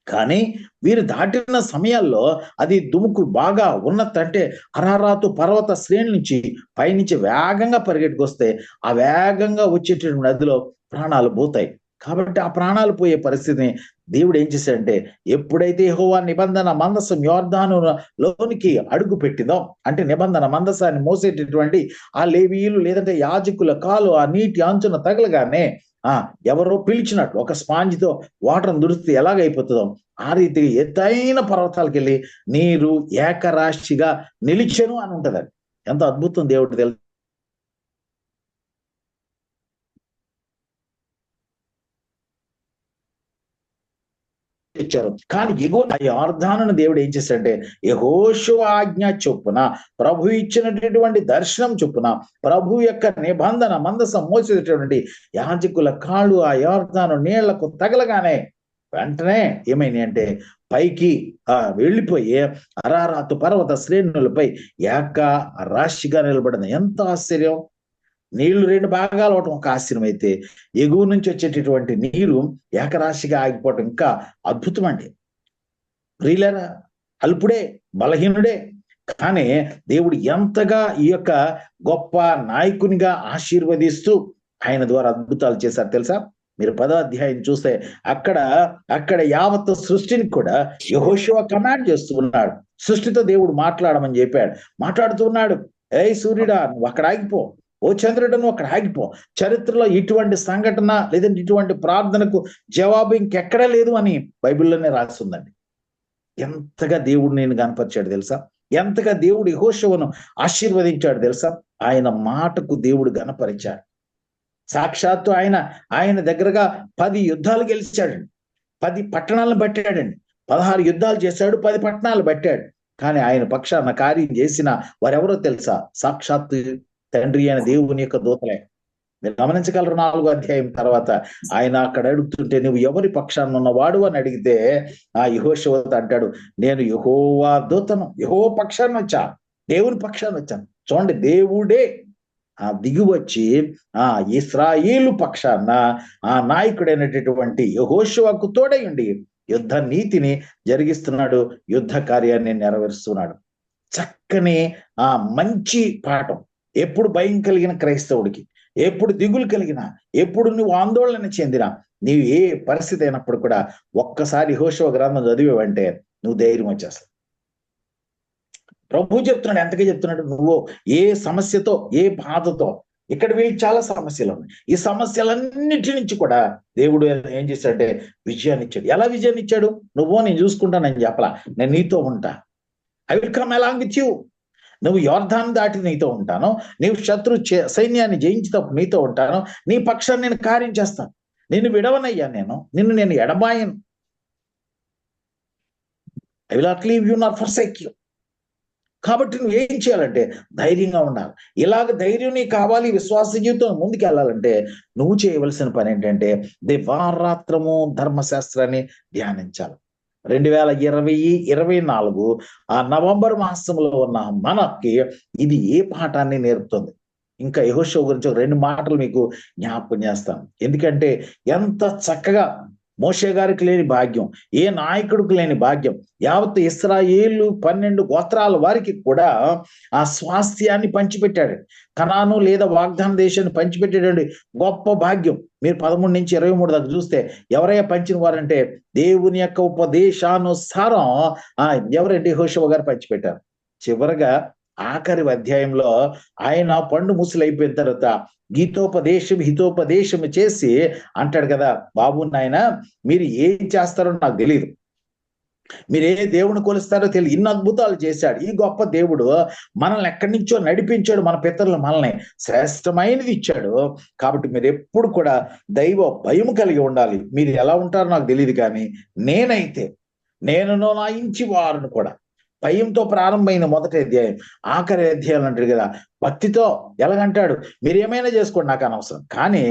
S7: కానీ వీరు దాటిన సమయాల్లో అది దుముకు బాగా ఉన్నతంటే అరారాతు పర్వత శ్రేణి నుంచి పైనుంచి వేగంగా పరిగెట్టుకొస్తే ఆ వేగంగా వచ్చేటటువంటి నదిలో ప్రాణాలు పోతాయి. కాబట్టి ఆ ప్రాణాలు పోయే పరిస్థితిని దేవుడు ఏం చేశాడంటే, ఎప్పుడైతే యెహోవా నిబంధన మందసం యోర్దాను లోనికి అడుగు పెట్టిందో, అంటే నిబంధన మందసాన్ని మోసేటటువంటి ఆ లేవీయులు లేదంటే యాజకుల కాలు ఆ నీటి అంచున తగలగానే ఎవరో పిలిచినట్లు ఒక స్పాంజితో వాటర్ దురిస్తే ఎలాగైపోతుందో ఆ రీతిగా ఎత్తైన పర్వతాలకు వెళ్ళి నీరు ఏకరాశిగా నిలిచెను అని ఉంటది. అది ఎంత అద్భుతం దేవుడు తెలుసు. ఇచ్చారు. కానీ ఎగో ఆ యోర్దానును దేవుడు ఏం చేశాడంటే యెహోషువ ఆజ్ఞ చొప్పున, ప్రభు ఇచ్చినటువంటి దర్శనం చొప్పున, ప్రభు యొక్క నిబంధన మందసం మోసేటటువంటి యాజకుల కాళ్ళు ఆ యోర్దాను నీళ్లకు తగలగానే వెంటనే ఏమైంది అంటే పైకి వెళ్ళిపోయి అరారాతు పర్వత శ్రేణులపై ఏక రాశిగా నిలబడింది. ఎంత ఆశ్చర్యం! నీళ్లు 2 భాగాలు అవటం ఒక ఆశ్చర్యం అయితే, ఎగువ నుంచి వచ్చేటటువంటి నీరు ఏకరాశిగా ఆగిపోవటం ఇంకా అద్భుతం అండి. ప్రియులారా, అల్పుడే, బలహీనుడే, కానీ దేవుడు ఎంతగా ఈ యొక్క గొప్ప నాయకునిగా ఆశీర్వదిస్తూ ఆయన ద్వారా అద్భుతాలు చేశారు తెలుసా? మీరు 10వ అధ్యాయం చూస్తే అక్కడ యావత్ సృష్టిని కూడా యెహోషువ కమాండ్ చేస్తూ ఉన్నాడు. సృష్టితో దేవుడు మాట్లాడమని చెప్పాడు. మాట్లాడుతూ ఉన్నాడు, ఏ సూర్యుడా నువ్వు అక్కడ ఆగిపో, ఓ చంద్రుడు నువ్వు అక్కడ ఆగిపో. చరిత్రలో ఇటువంటి సంఘటన లేదంటే ఇటువంటి ప్రార్థనకు జవాబు ఇంకెక్కడా లేదు అని బైబిల్లోనే రాస్తుందండి. ఎంతగా దేవుడు నేను కనపరిచాడు తెలుసా? ఎంతగా దేవుడు యెహోషువను ఆశీర్వదించాడు తెలుసా? ఆయన మాటకు దేవుడు గణపరిచాడు. సాక్షాత్తు ఆయన దగ్గరగా 10 యుద్ధాలు గెలిచాడండి, 10 పట్టణాలను పట్టాడండి, 16 యుద్ధాలు చేశాడు, 10 పట్టణాలు పట్టాడు. కానీ ఆయన పక్షాన కార్యం చేసిన వారెవరో తెలుసా? సాక్షాత్తు తండ్రి అయిన దేవుని యొక్క దూతలే. మీరు గమనించగలరు. 4వ అధ్యాయం తర్వాత ఆయన అక్కడ అడుగుతుంటే నువ్వు ఎవరి పక్షాన ఉన్నవాడు అని అడిగితే ఆ యెహోషువతో అంటాడు, నేను యెహోవా దూతను, యెహోవా పక్షాన్ని వచ్చాను, దేవుని పక్షాన్ని వచ్చాను. చూడండి, దేవుడే దిగి వచ్చి ఇశ్రాయేలు పక్షాన ఆ నాయకుడైనటువంటి యెహోషువకు తోడై ఉండి యుద్ధ నీతిని జరిగిస్తున్నాడు, యుద్ధ కార్యాన్ని నెరవేరుస్తున్నాడు. చక్కని మంచి పాఠం. ఎప్పుడు భయం కలిగిన క్రైస్తవుడికి, ఎప్పుడు దిగులు కలిగినా, ఎప్పుడు నువ్వు ఆందోళన చెందినా, నీవు ఏ పరిస్థితి అయినప్పుడు కూడా ఒక్కసారి యెహోషువ గ్రంథం చదివేవంటే నువ్వు ధైర్యం వచ్చేస్తావు. ప్రభు చెప్తున్నాడు, ఎంతగా చెప్తున్నాడు, నువ్వు ఏ సమస్యతో, ఏ బాధతో, ఇక్కడ వీళ్ళకి చాలా సమస్యలు ఉన్నాయి, ఈ సమస్యలన్నిటి నుంచి కూడా దేవుడు ఏం చేశాడంటే విజయాన్ని ఇచ్చాడు. ఎలా విజయాన్ని ఇచ్చాడు? నువ్వు నేను చూసుకుంటానని చెప్పలా, నేను నీతో ఉంటా, I will come along with you. నువ్వు యోర్దాను దాటి నీతో ఉంటాను, నీవు శత్రు సైన్యాన్ని జయించేటప్పుడు నీతో ఉంటాను, నీ పక్షాన్ని నేను కార్యం చేస్తాను, నిన్ను విడవనయ్యా, నిన్ను నేను ఎడబాయను, I will not leave you not forsake you. కాబట్టి నువ్వు ఏం చేయాలంటే ధైర్యంగా ఉండాలి. ఇలాగ ధైర్యం నీకు కావాలి, విశ్వాస జీవితం ముందుకు వెళ్ళాలంటే నువ్వు చేయవలసిన పని ఏంటంటే దివారాత్రము ధర్మశాస్త్రాన్ని ధ్యానించాలి. 2024 నవంబర్ మాసంలో ఉన్న మనకి ఇది ఏ పాఠాన్ని నేర్పుతుంది? ఇంకా యెహోషువ గురించి 2 మాటలు మీకు జ్ఞాపకం చేస్తాను. ఎందుకంటే ఎంత చక్కగా మోషే గారికి లేని భాగ్యం, ఏ నాయకుడికి లేని భాగ్యం, యావత్ ఇశ్రాయేలు 12 గోత్రాల వారికి కూడా ఆ స్వాస్థ్యాన్ని పంచిపెట్టాడు. కనాను లేదా వాగ్దాన దేశాన్ని పంచిపెట్టేటండి గొప్ప భాగ్యం. మీరు 13 నుంచి 23 దాకా చూస్తే ఎవరయ్యా పంచిన వారంటే దేవుని యొక్క ఉపదేశానుసారం ఎవరంటే యెహోషువ గారు పంచిపెట్టారు. చివరగా ఆఖరి అధ్యాయంలో ఆయన పండు ముసలైపోయిన తర్వాత హితోపదేశం చేసి అంటాడు కదా, బాబు నాయన మీరు ఏం చేస్తారో నాకు తెలియదు, మీరు ఏ దేవుని కొలుస్తారో తెలియదు, ఇన్ని అద్భుతాలు చేశాడు ఈ గొప్ప దేవుడు, మనల్ని ఎక్కడి నుంచో నడిపించాడు, మన పితరులు మనల్ని శ్రేష్టమైనది ఇచ్చాడు. కాబట్టి మీరు ఎప్పుడు కూడా దైవ భయం కలిగి ఉండాలి. మీరు ఎలా ఉంటారో నాకు తెలియదు, కానీ నేనును నా ఇంటి వారును కూడా, భయంతో ప్రారంభమైన మొదటి అధ్యాయం ఆఖరి అధ్యాయం అంటాడు కదా, భక్తితో ఎలాగంటాడు, మీరు ఏమైనా చేసుకోండి నాకు అనవసరం, కానీ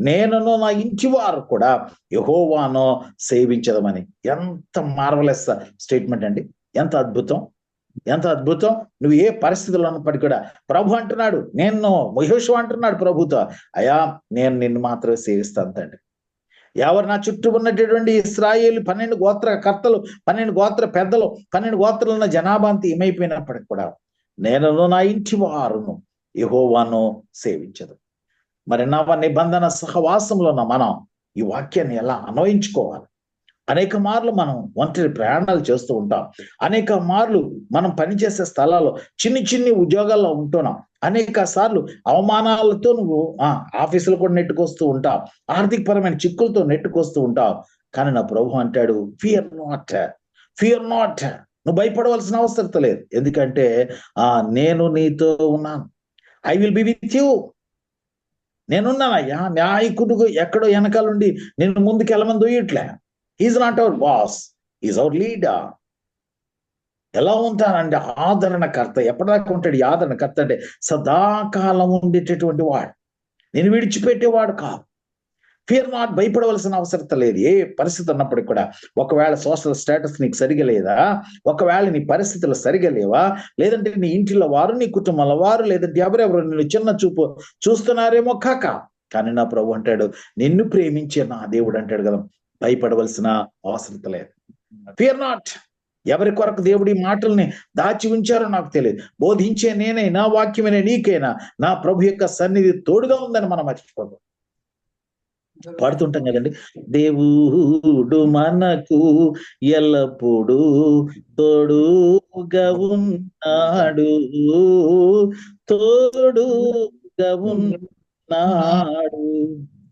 S7: నేనును నా ఇంటి వారు కూడా యెహోవాను సేవించదమని. ఎంత మార్వలెస్ స్టేట్మెంట్ అండి, ఎంత అద్భుతం, ఎంత అద్భుతం. నువ్వు ఏ పరిస్థితుల్లో ఉన్నప్పటికీ కూడా ప్రభు అంటున్నాడు, యెహోషువ అంటున్నాడు ప్రభుతో, అయ్యా నేను నిన్ను మాత్రమే సేవిస్తాను తండ్రి. ఎవరు నా చుట్టూ ఉన్నటువంటి ఇశ్రాయేలు 12 గోత్ర కర్తలు, 12 గోత్ర పెద్దలు, 12 గోత్రాలు ఉన్న జనాభా అంతా ఏమైపోయినప్పటికి కూడా నేను నా ఇంటి వారును యెహోవాను సేవించదు. మరి నవ నిబంధన సహవాసంలో ఉన్న మనం ఈ వాక్యాన్ని ఎలా అన్వయించుకోవాలి? అనేక మార్లు మనం ఒంటరి ప్రయాణాలు చేస్తూ ఉంటాం, అనేక మార్లు మనం పనిచేసే స్థలాల్లో చిన్ని ఉద్యోగాల్లో ఉంటున్నాం, అనేక సార్లు అవమానాలతో నువ్వు ఆఫీసులు కూడా నెట్టుకొస్తూ ఉంటావు, ఆర్థికపరమైన చిక్కులతో నెట్టుకొస్తూ ఉంటావు. కానీ నా ప్రభు అంటాడు, ఫియర్ నాట్, నువ్వు భయపడవలసిన అవసరం లేదు, ఎందుకంటే నేను నీతో ఉన్నాను, I will be with you. నేనున్నానయ్యా. నాయకుడు ఎక్కడో వెనకాలండి నేను ముందుకు వెళ్ళమని దొయ్యట్లే. Is not our boss, is our leader. ఎలా ఉంటానంటే ఆదరణకర్త. ఎప్పటిదాకా ఉంటాడు ఈ ఆదరణకర్త అంటే? సదాకాలం ఉండేటటువంటి వాడు, నేను విడిచిపెట్టేవాడు కాదు. ఫియర్ నాట్, భయపడవలసిన అవసరం లేదు. ఏ పరిస్థితి ఉన్నప్పటికీ కూడా, ఒకవేళ సోషల్ స్టేటస్ నీకు సరిగా లేదా, ఒకవేళ నీ పరిస్థితులు సరిగా లేవా, లేదంటే నీ ఇంటిలో వారు, నీ కుటుంబంలో వారు, లేదంటే ఎవరెవరు నిన్ను చిన్న చూపు చూస్తున్నారేమో కాక, కానీ నా ప్రభు అంటాడు, నిన్ను ప్రేమించే నా దేవుడు అంటాడు కదా, భయపడవలసిన అవసరం లేదు. Fear not. ఎవరి కొరకు దేవుడి మాటల్ని దాచి ఉంచారో నాకు తెలియదు. బోధించే నేనే, నా వాక్యమే నీకైనా నా ప్రభు యొక్క సన్నిధి తోడుగా ఉందని మనం మర్చిపోదు. పాడుతుంటాం కదండి, దేవుడు మనకు ఎల్లప్పుడూ తోడుగా ఉన్నాడు, తోడుగా ఉన్నాడు.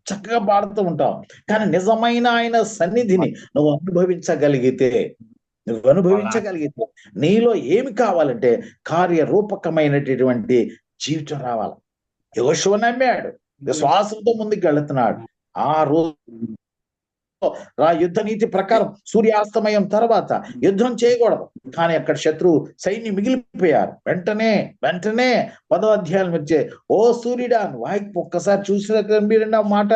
S7: చక్కగా పాడుతూ ఉంటాం. కానీ నిజమైన ఆయన సన్నిధిని నువ్వు అనుభవించగలిగితే నీలో ఏమి కావాలంటే కార్యరూపకమైనటువంటి జీవితం రావాలి. యెహోషువ నమ్మాడు, విశ్వాసంతో ముందుకు వెళుతున్నాడు. ఆ రోజు యుద్ధ నీతి ప్రకారం సూర్యాస్తమయం తర్వాత యుద్ధం చేయకూడదు, కానీ అక్కడ శత్రువు సైన్యం మిగిలిపోయారు. వెంటనే 10వ అధ్యాయం వచ్చే, ఓ సూర్యుడా వాయికి ఒక్కసారి చూసిన మాట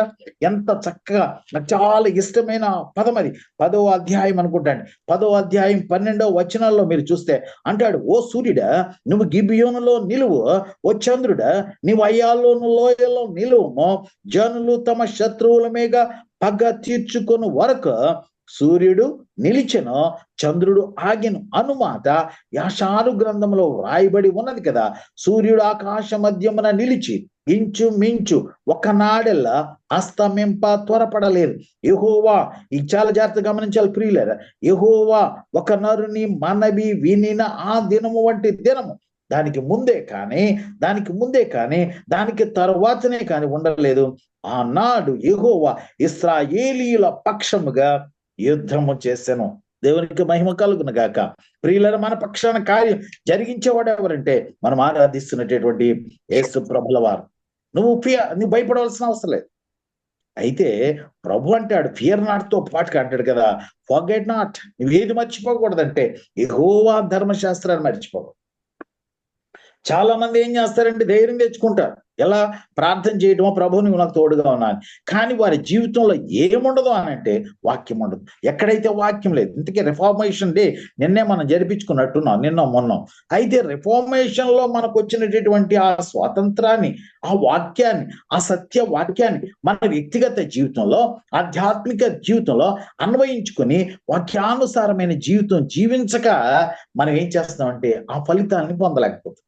S7: ఎంత చక్కగా, నాకు చాలా ఇష్టమైన పదం అది. 10వ అధ్యాయం అనుకుంటాండి, 10వ అధ్యాయం 12వ వచనాల్లో మీరు చూస్తే అంటాడు, ఓ సూర్యుడా నువ్వు గిబియోనులో నిలువు, ఓ చంద్రుడా నీవు అయ్యాలోను లోయలో నిలువు, జనులు తమ శత్రువుల మీద పగ తీర్చుకొని వరకు సూర్యుడు నిలిచెను, చంద్రుడు ఆగెను అనుమాట యాషారు గ్రంథంలో వ్రాయబడి ఉన్నది కదా. సూర్యుడు ఆకాశ మధ్యమున నిలిచి ఇంచుమించు ఒకనాడెల్లా అస్తమింప త్వరపడలేదు. యెహోవా, ఈ చాలా జాగ్రత్తగా గమనించాలి ప్రియులారా, యెహోవా ఒక నరుని మనవి వినిన ఆ దినము వంటి దినము దానికి ముందే కానీ దానికి తర్వాతనే కానీ ఉండలేదు. ఆనాడు యెహోవా ఇశ్రాయేలీయుల పక్షముగా యుద్ధము చేసెను. దేవునికి మహిమ కలుగును గాక. ప్రియులారా, మన పక్షాన కార్యం జరిగించేవాడు ఎవరంటే మనం ఆరాధిస్తున్నటువంటి యేసు ప్రభుల వారు. నువ్వు భయపడవలసిన అవసరం లేదు. అయితే ప్రభు అంటాడు ఫియర్ నాట్ తో పాటుగా అంటాడు కదా, ఫర్గెట్ నాట్. నువ్వేది మర్చిపోకూడదంటే యెహోవా ధర్మశాస్త్రాన్ని మర్చిపోకూడదు. చాలా మంది ఏం చేస్తారంటే ధైర్యం తెచ్చుకుంటారు, ఎలా ప్రార్థన చేయడమో, ప్రభు నువ్వు నాకు తోడుగా ఉన్నాను. కానీ వారి జీవితంలో ఏముండదు అని అంటే వాక్యం ఉండదు. ఎక్కడైతే వాక్యం లేదు, ఇంతకీ రిఫార్మేషన్ డే నిన్నే మనం జరిపించుకున్నట్టున్నాం, నిన్న మొన్న. అయితే రిఫార్మేషన్ లో మనకు వచ్చినటువంటి ఆ స్వాతంత్రాన్ని, ఆ వాక్యాన్ని, ఆ సత్య వాక్యాన్ని మన వ్యక్తిగత జీవితంలో, ఆధ్యాత్మిక జీవితంలో అన్వయించుకొని వాక్యానుసారమైన జీవితం జీవించక మనం ఏం చేస్తామంటే ఆ ఫలితాన్ని పొందలేకపోతాం.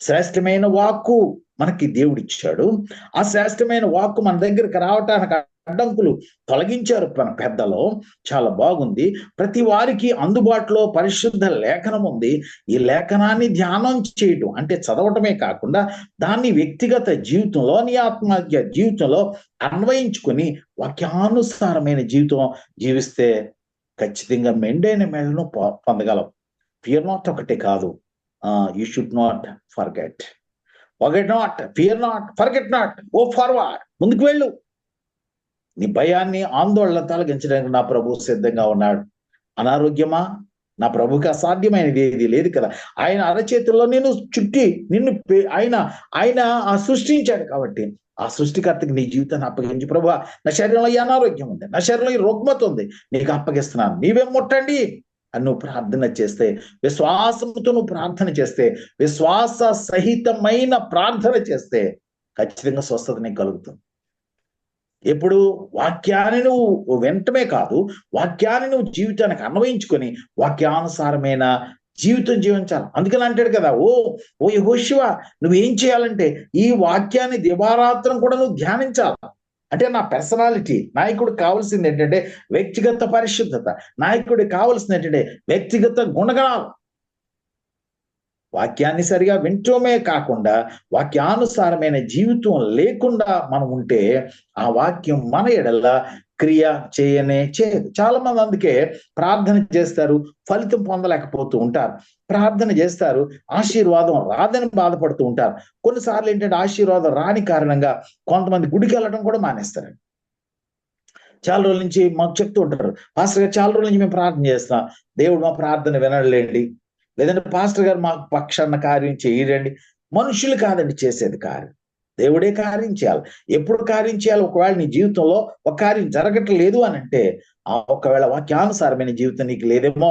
S7: శ్రేష్టమైన వాక్కు మనకి దేవుడిచ్చాడు. ఆ శ్రేష్టమైన వాక్కు మన దగ్గరికి రావటానికి అడ్డంకులు తొలగించారు మన పెద్దలు. చాలా బాగుంది. ప్రతి వారికి అందుబాటులో పరిశుద్ధ లేఖనం ఉంది. ఈ లేఖనాన్ని ధ్యానం చేయటం అంటే చదవటమే కాకుండా దాన్ని వ్యక్తిగత జీవితంలో, నీ ఆత్మహత్య జీవితంలో అన్వయించుకొని వాక్యానుసారమైన జీవితం జీవిస్తే ఖచ్చితంగా మెండైన మేలను పొందగలం. ఫియర్ నాట్ ఒకటే కాదు, you should not forget not, fear not, forget not, go forward. ముందుకు వెళ్ళు. నీ భయాన్ని, ఆందోళన తొలగించడానికి నా ప్రభు సిద్ధంగా ఉన్నాడు. అనారోగ్యమా? నా ప్రభుకి అసాధ్యమైనది ఏది లేదు కదా. ఆయన అరచేతుల్లో నేను చుట్టి నిన్ను ఆయన సృష్టించాడు. కాబట్టి ఆ సృష్టికర్తకి నీ జీవితాన్ని అప్పగించి, ప్రభు నా శరీరంలో ఈ అనారోగ్యం ఉంది, నా శరీరంలో ఈ రుగ్మత ఉంది, నీకు అప్పగిస్తున్నాను, నీవే ముట్టండి అని నువ్వు ప్రార్థన చేస్తే, విశ్వాసంతో నువ్వు ప్రార్థన చేస్తే, విశ్వాస సహితమైన ప్రార్థన చేస్తే ఖచ్చితంగా స్వస్థత నీకు కలుగుతుంది. ఎప్పుడు వాక్యాన్ని నువ్వు వెంటనే కాదు, వాక్యాన్ని నువ్వు జీవితానికి అన్వయించుకొని వాక్యానుసారమైన జీవితం జీవించాలి. అందుకని అంటాడు కదా, ఓ యెహోషువ, నువ్వేం చేయాలంటే ఈ వాక్యాన్ని దివారాత్రం కూడా నువ్వు ధ్యానించాలి. అంటే నా పర్సనాలిటీ, నాయకుడికి కావాల్సింది ఏంటంటే వ్యక్తిగత పరిశుద్ధత, నాయకుడికి కావాల్సింది ఏంటంటే వ్యక్తిగత గుణగణాలు. వాక్యాన్ని సరిగా వింటమే కాకుండా వాక్యానుసారమైన జీవితం లేకుండా మనం ఉంటే ఆ వాక్యం మన ఎడల క్రియ చేయదు. చాలా మంది అందుకే ప్రార్థన చేస్తారు, ఫలితం పొందలేకపోతూ ఉంటారు. ప్రార్థన చేస్తారు, ఆశీర్వాదం రాదని బాధపడుతూ ఉంటారు. కొన్నిసార్లు ఏంటంటే ఆశీర్వాదం రాని కారణంగా కొంతమంది గుడికి వెళ్ళడం కూడా మానేస్తారు. చాలా రోజుల నుంచి మాకు చెప్తూ ఉంటారు, పాస్టర్ గారు చాలా రోజుల నుంచి మేము ప్రార్థన చేస్తాం, దేవుడు మా ప్రార్థన వినలేండి, లేదంటే పాస్టర్ గారు మాకు పక్షాన కార్యం చేయరండి. మనుషులు కాదండి చేసేది కార్యం, దేవుడే కార్యం చేయాలి. ఎప్పుడు కార్యం చేయాలి? ఒకవేళ నీ జీవితంలో ఒక కార్యం జరగట్లేదు అని అంటే ఒకవేళ వాక్యానుసారమైన జీవితం నీకు లేదేమో.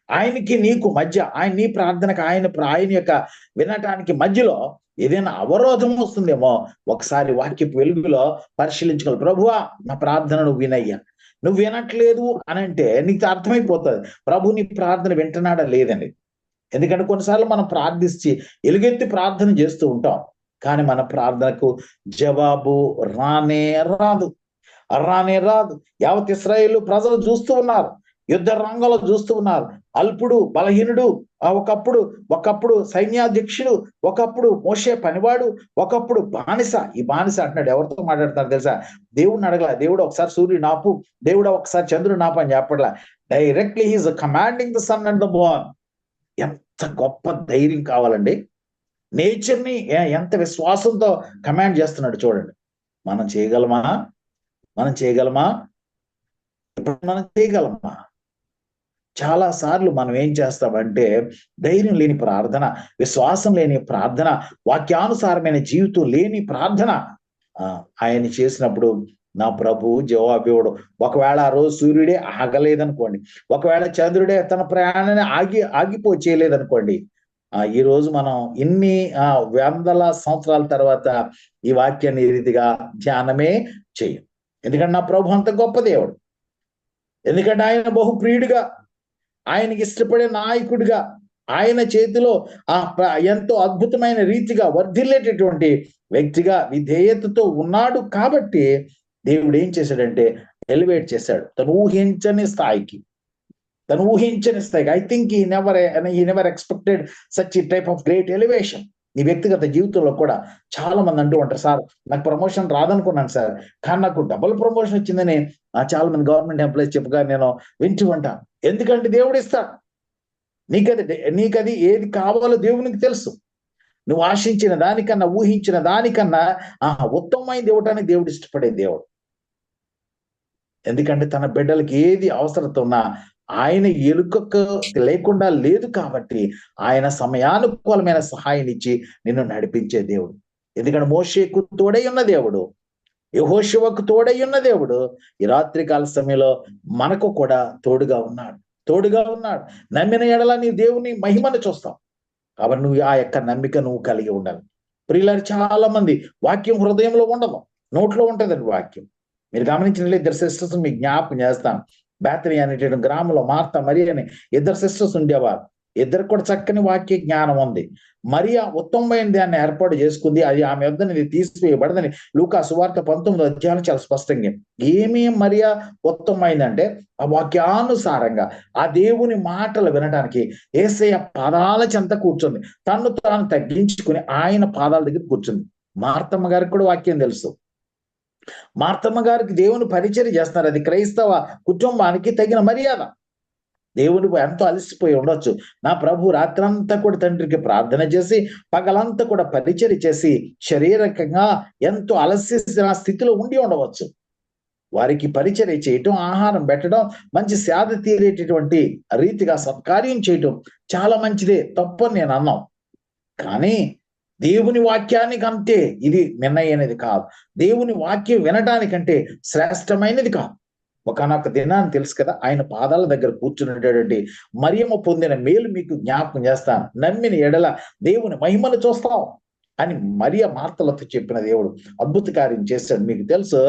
S7: ఆయనకి నీకు మధ్య, నీ ప్రార్థనకు ఆయన యొక్క వినటానికి మధ్యలో ఏదైనా అవరోధం వస్తుందేమో. ఒకసారి వాక్యపు వెలుగులో పరిశీలించుకోవాలి. ప్రభువా, నా ప్రార్థన నువ్వు వినయ్యా, నువ్వు వినట్లేదు అని అంటే నీకు అర్థమైపోతుంది ప్రభు నీ ప్రార్థన వింటున్నాడా లేదని. ఎందుకంటే కొన్నిసార్లు మనం ప్రార్థించి ఎలుగెత్తి ప్రార్థన చేస్తూ ఉంటాం, కానీ మన ప్రార్థనకు జవాబు రానే రాదు. యావత్ ఇశ్రాయేలు ప్రజలు చూస్తూ ఉన్నారు, యుద్ధ రంగంలో చూస్తూ ఉన్నారు. అల్పుడు, బలహీనుడు, ఒకప్పుడు సైన్యాధ్యక్షుడు, ఒకప్పుడు మోషే పనివాడు, ఒకప్పుడు బానిస. ఈ బానిస అంటున్నాడు, ఎవరితో మాట్లాడతారు తెలుసా? దేవుడిని అడగల. దేవుడు ఒకసారి సూర్యుడు నాపు, దేవుడు ఒకసారి చంద్రుడు నాపు అని చెప్పట్లా. Directly he is commanding the sun and the moon. ఎంత గొప్ప ధైర్యం కావాలండి. నేచర్ ని ఎంత విశ్వాసంతో కమాండ్ చేస్తున్నాడు చూడండి. మనం చేయగలమా? ఇప్పుడు మనం చేయగలమా? చాలా సార్లు మనం ఏం చేస్తామంటే ధైర్యం లేని ప్రార్థన, విశ్వాసం లేని ప్రార్థన, వాక్యానుసారమైన జీవితం లేని ప్రార్థన ఆయన చేసినప్పుడు నా ప్రభు జవాబు ఇవ్వడు. ఒకవేళ ఆ రోజు సూర్యుడే ఆగలేదనుకోండి, ఒకవేళ చంద్రుడే తన ప్రయాణాన్ని చేయలేదనుకోండి, ఈ రోజు మనం ఇన్ని వందల సంవత్సరాల తర్వాత ఈ వాక్యాన్ని ఈ రీతిగా ధ్యానమే చేయం. ఎందుకంటే నా ప్రభు అంత గొప్ప దేవుడు, ఎందుకంటే ఆయన బహుప్రియుడిగా, ఆయనకి ఇష్టపడే నాయకుడిగా, ఆయన చేతిలో ఎంతో అద్భుతమైన రీతిగా వర్ధిల్లేటటువంటి వ్యక్తిగా విధేయతతో ఉన్నాడు. కాబట్టి దేవుడు ఏం చేశాడంటే ఎలివేట్ చేశాడు తను ఊహించని స్థాయికి. I think he never expected such a type of great elevation. నీ వ్యక్తిగత జీవితంలో కూడా చాలా మంది అంటూ ఉంటారు, సార్ నాకు ప్రమోషన్ రాదనుకున్నాను సార్, కానీ నాకు డబుల్ ప్రమోషన్ వచ్చిందని చాలా మంది గవర్నమెంట్ ఎంప్లాయీస్ చెప్పగా నేను వింటూ ఉంటాను. ఎందుకంటే దేవుడు ఇస్తాడు. నీకది ఏది కావాలో దేవునికి తెలుసు. నువ్వు ఆశించిన దానికన్నా, ఊహించిన దానికన్నా ఉత్తమమైనది ఇవ్వటానికి దేవుడు ఇష్టపడే దేవుడు. ఎందుకంటే తన బిడ్డలకి ఏది అవసరత ఉన్నా ఆయన ఎలుకకు లేకుండా లేదు కాబట్టి ఆయన సమయానుకూలమైన సహాయం ఇచ్చి నిన్ను నడిపించే దేవుడు. ఎందుకంటే మోషేకు తోడై ఉన్న దేవుడు, యెహోషువకు తోడై ఉన్న దేవుడు ఈ రాత్రికాల సమయంలో మనకు కూడా తోడుగా ఉన్నాడు. నమ్మిన ఎడల నీ దేవుని మహిమను చూస్తావు. కాబట్టి నువ్వు ఆ యొక్క నమ్మిక నువ్వు కలిగి ఉండాలి. ప్రియులారు, చాలా మంది వాక్యం హృదయంలో ఉండదు, నోట్లో ఉంటుందండి వాక్యం. మీరు గమనించినట్లయితే ఇద్దరు సిస్టర్స్ మీకు జ్ఞాపకం చేస్తాను. బేతనీ అనేటువంటి గ్రామంలో మార్త మరియ అని ఇద్దరు సిస్టర్స్ ఉండేవారు. ఇద్దరు కూడా చక్కని వాక్య జ్ఞానం ఉంది. మరియా ఉత్తమమైన దాన్ని ఏర్పాటు చేసుకుంది. అది ఆమె వద్దని తీసివేయబడదని లూకా సువార్త 19వ అధ్యాయం చాలా స్పష్టంగా. ఏమీ మరియా ఉత్తమమైందంటే ఆ వాక్యానుసారంగా ఆ దేవుని మాటలు వినడానికి యేసయ్య పాదాల చెంత కూర్చుంది. తన్ను తాను తగ్గించుకుని ఆయన పాదాల దగ్గర కూర్చుంది. మార్తమ్మ గారికి కూడా వాక్యం తెలుసు. మార్తమ్మ గారికి దేవుని పరిచర్య చేస్తున్నారు. అది క్రైస్తవ కుటుంబానికి తగిన మర్యాద. దేవుడు ఎంతో అలసిపోయి ఉండొచ్చు. నా ప్రభు రాత్రంతా కూడా తండ్రికి ప్రార్థన చేసి పగలంతా కూడా పరిచర్య చేసి శారీరకంగా ఎంతో అలసిన స్థితిలో ఉండి ఉండవచ్చు. వారికి పరిచర్య చేయటం, ఆహారం పెట్టడం, మంచి సేద తీరేటటువంటి రీతిగా సత్కార్యం చేయటం చాలా మంచిదే, తప్పని నేను అన్నాం. కానీ దేవుని వాక్యానికి అంతే ఇది నిర్ణయమైనది కాదు. దేవుని వాక్యం వినడానికంటే శ్రేష్టమైనది కాదు. ఒకనొక దినాన్ని తెలుసు కదా, ఆయన పాదాల దగ్గర కూర్చున్నటువంటి మరియమ్మ పొందిన మేలు మీకు జ్ఞాపకం చేస్తాను. నమ్మిన ఎడల దేవుని మహిమను చూస్తాం అని మరియ మార్తలతో చెప్పిన దేవుడు అద్భుత కార్యం చేశాడు. మీకు తెలుసు,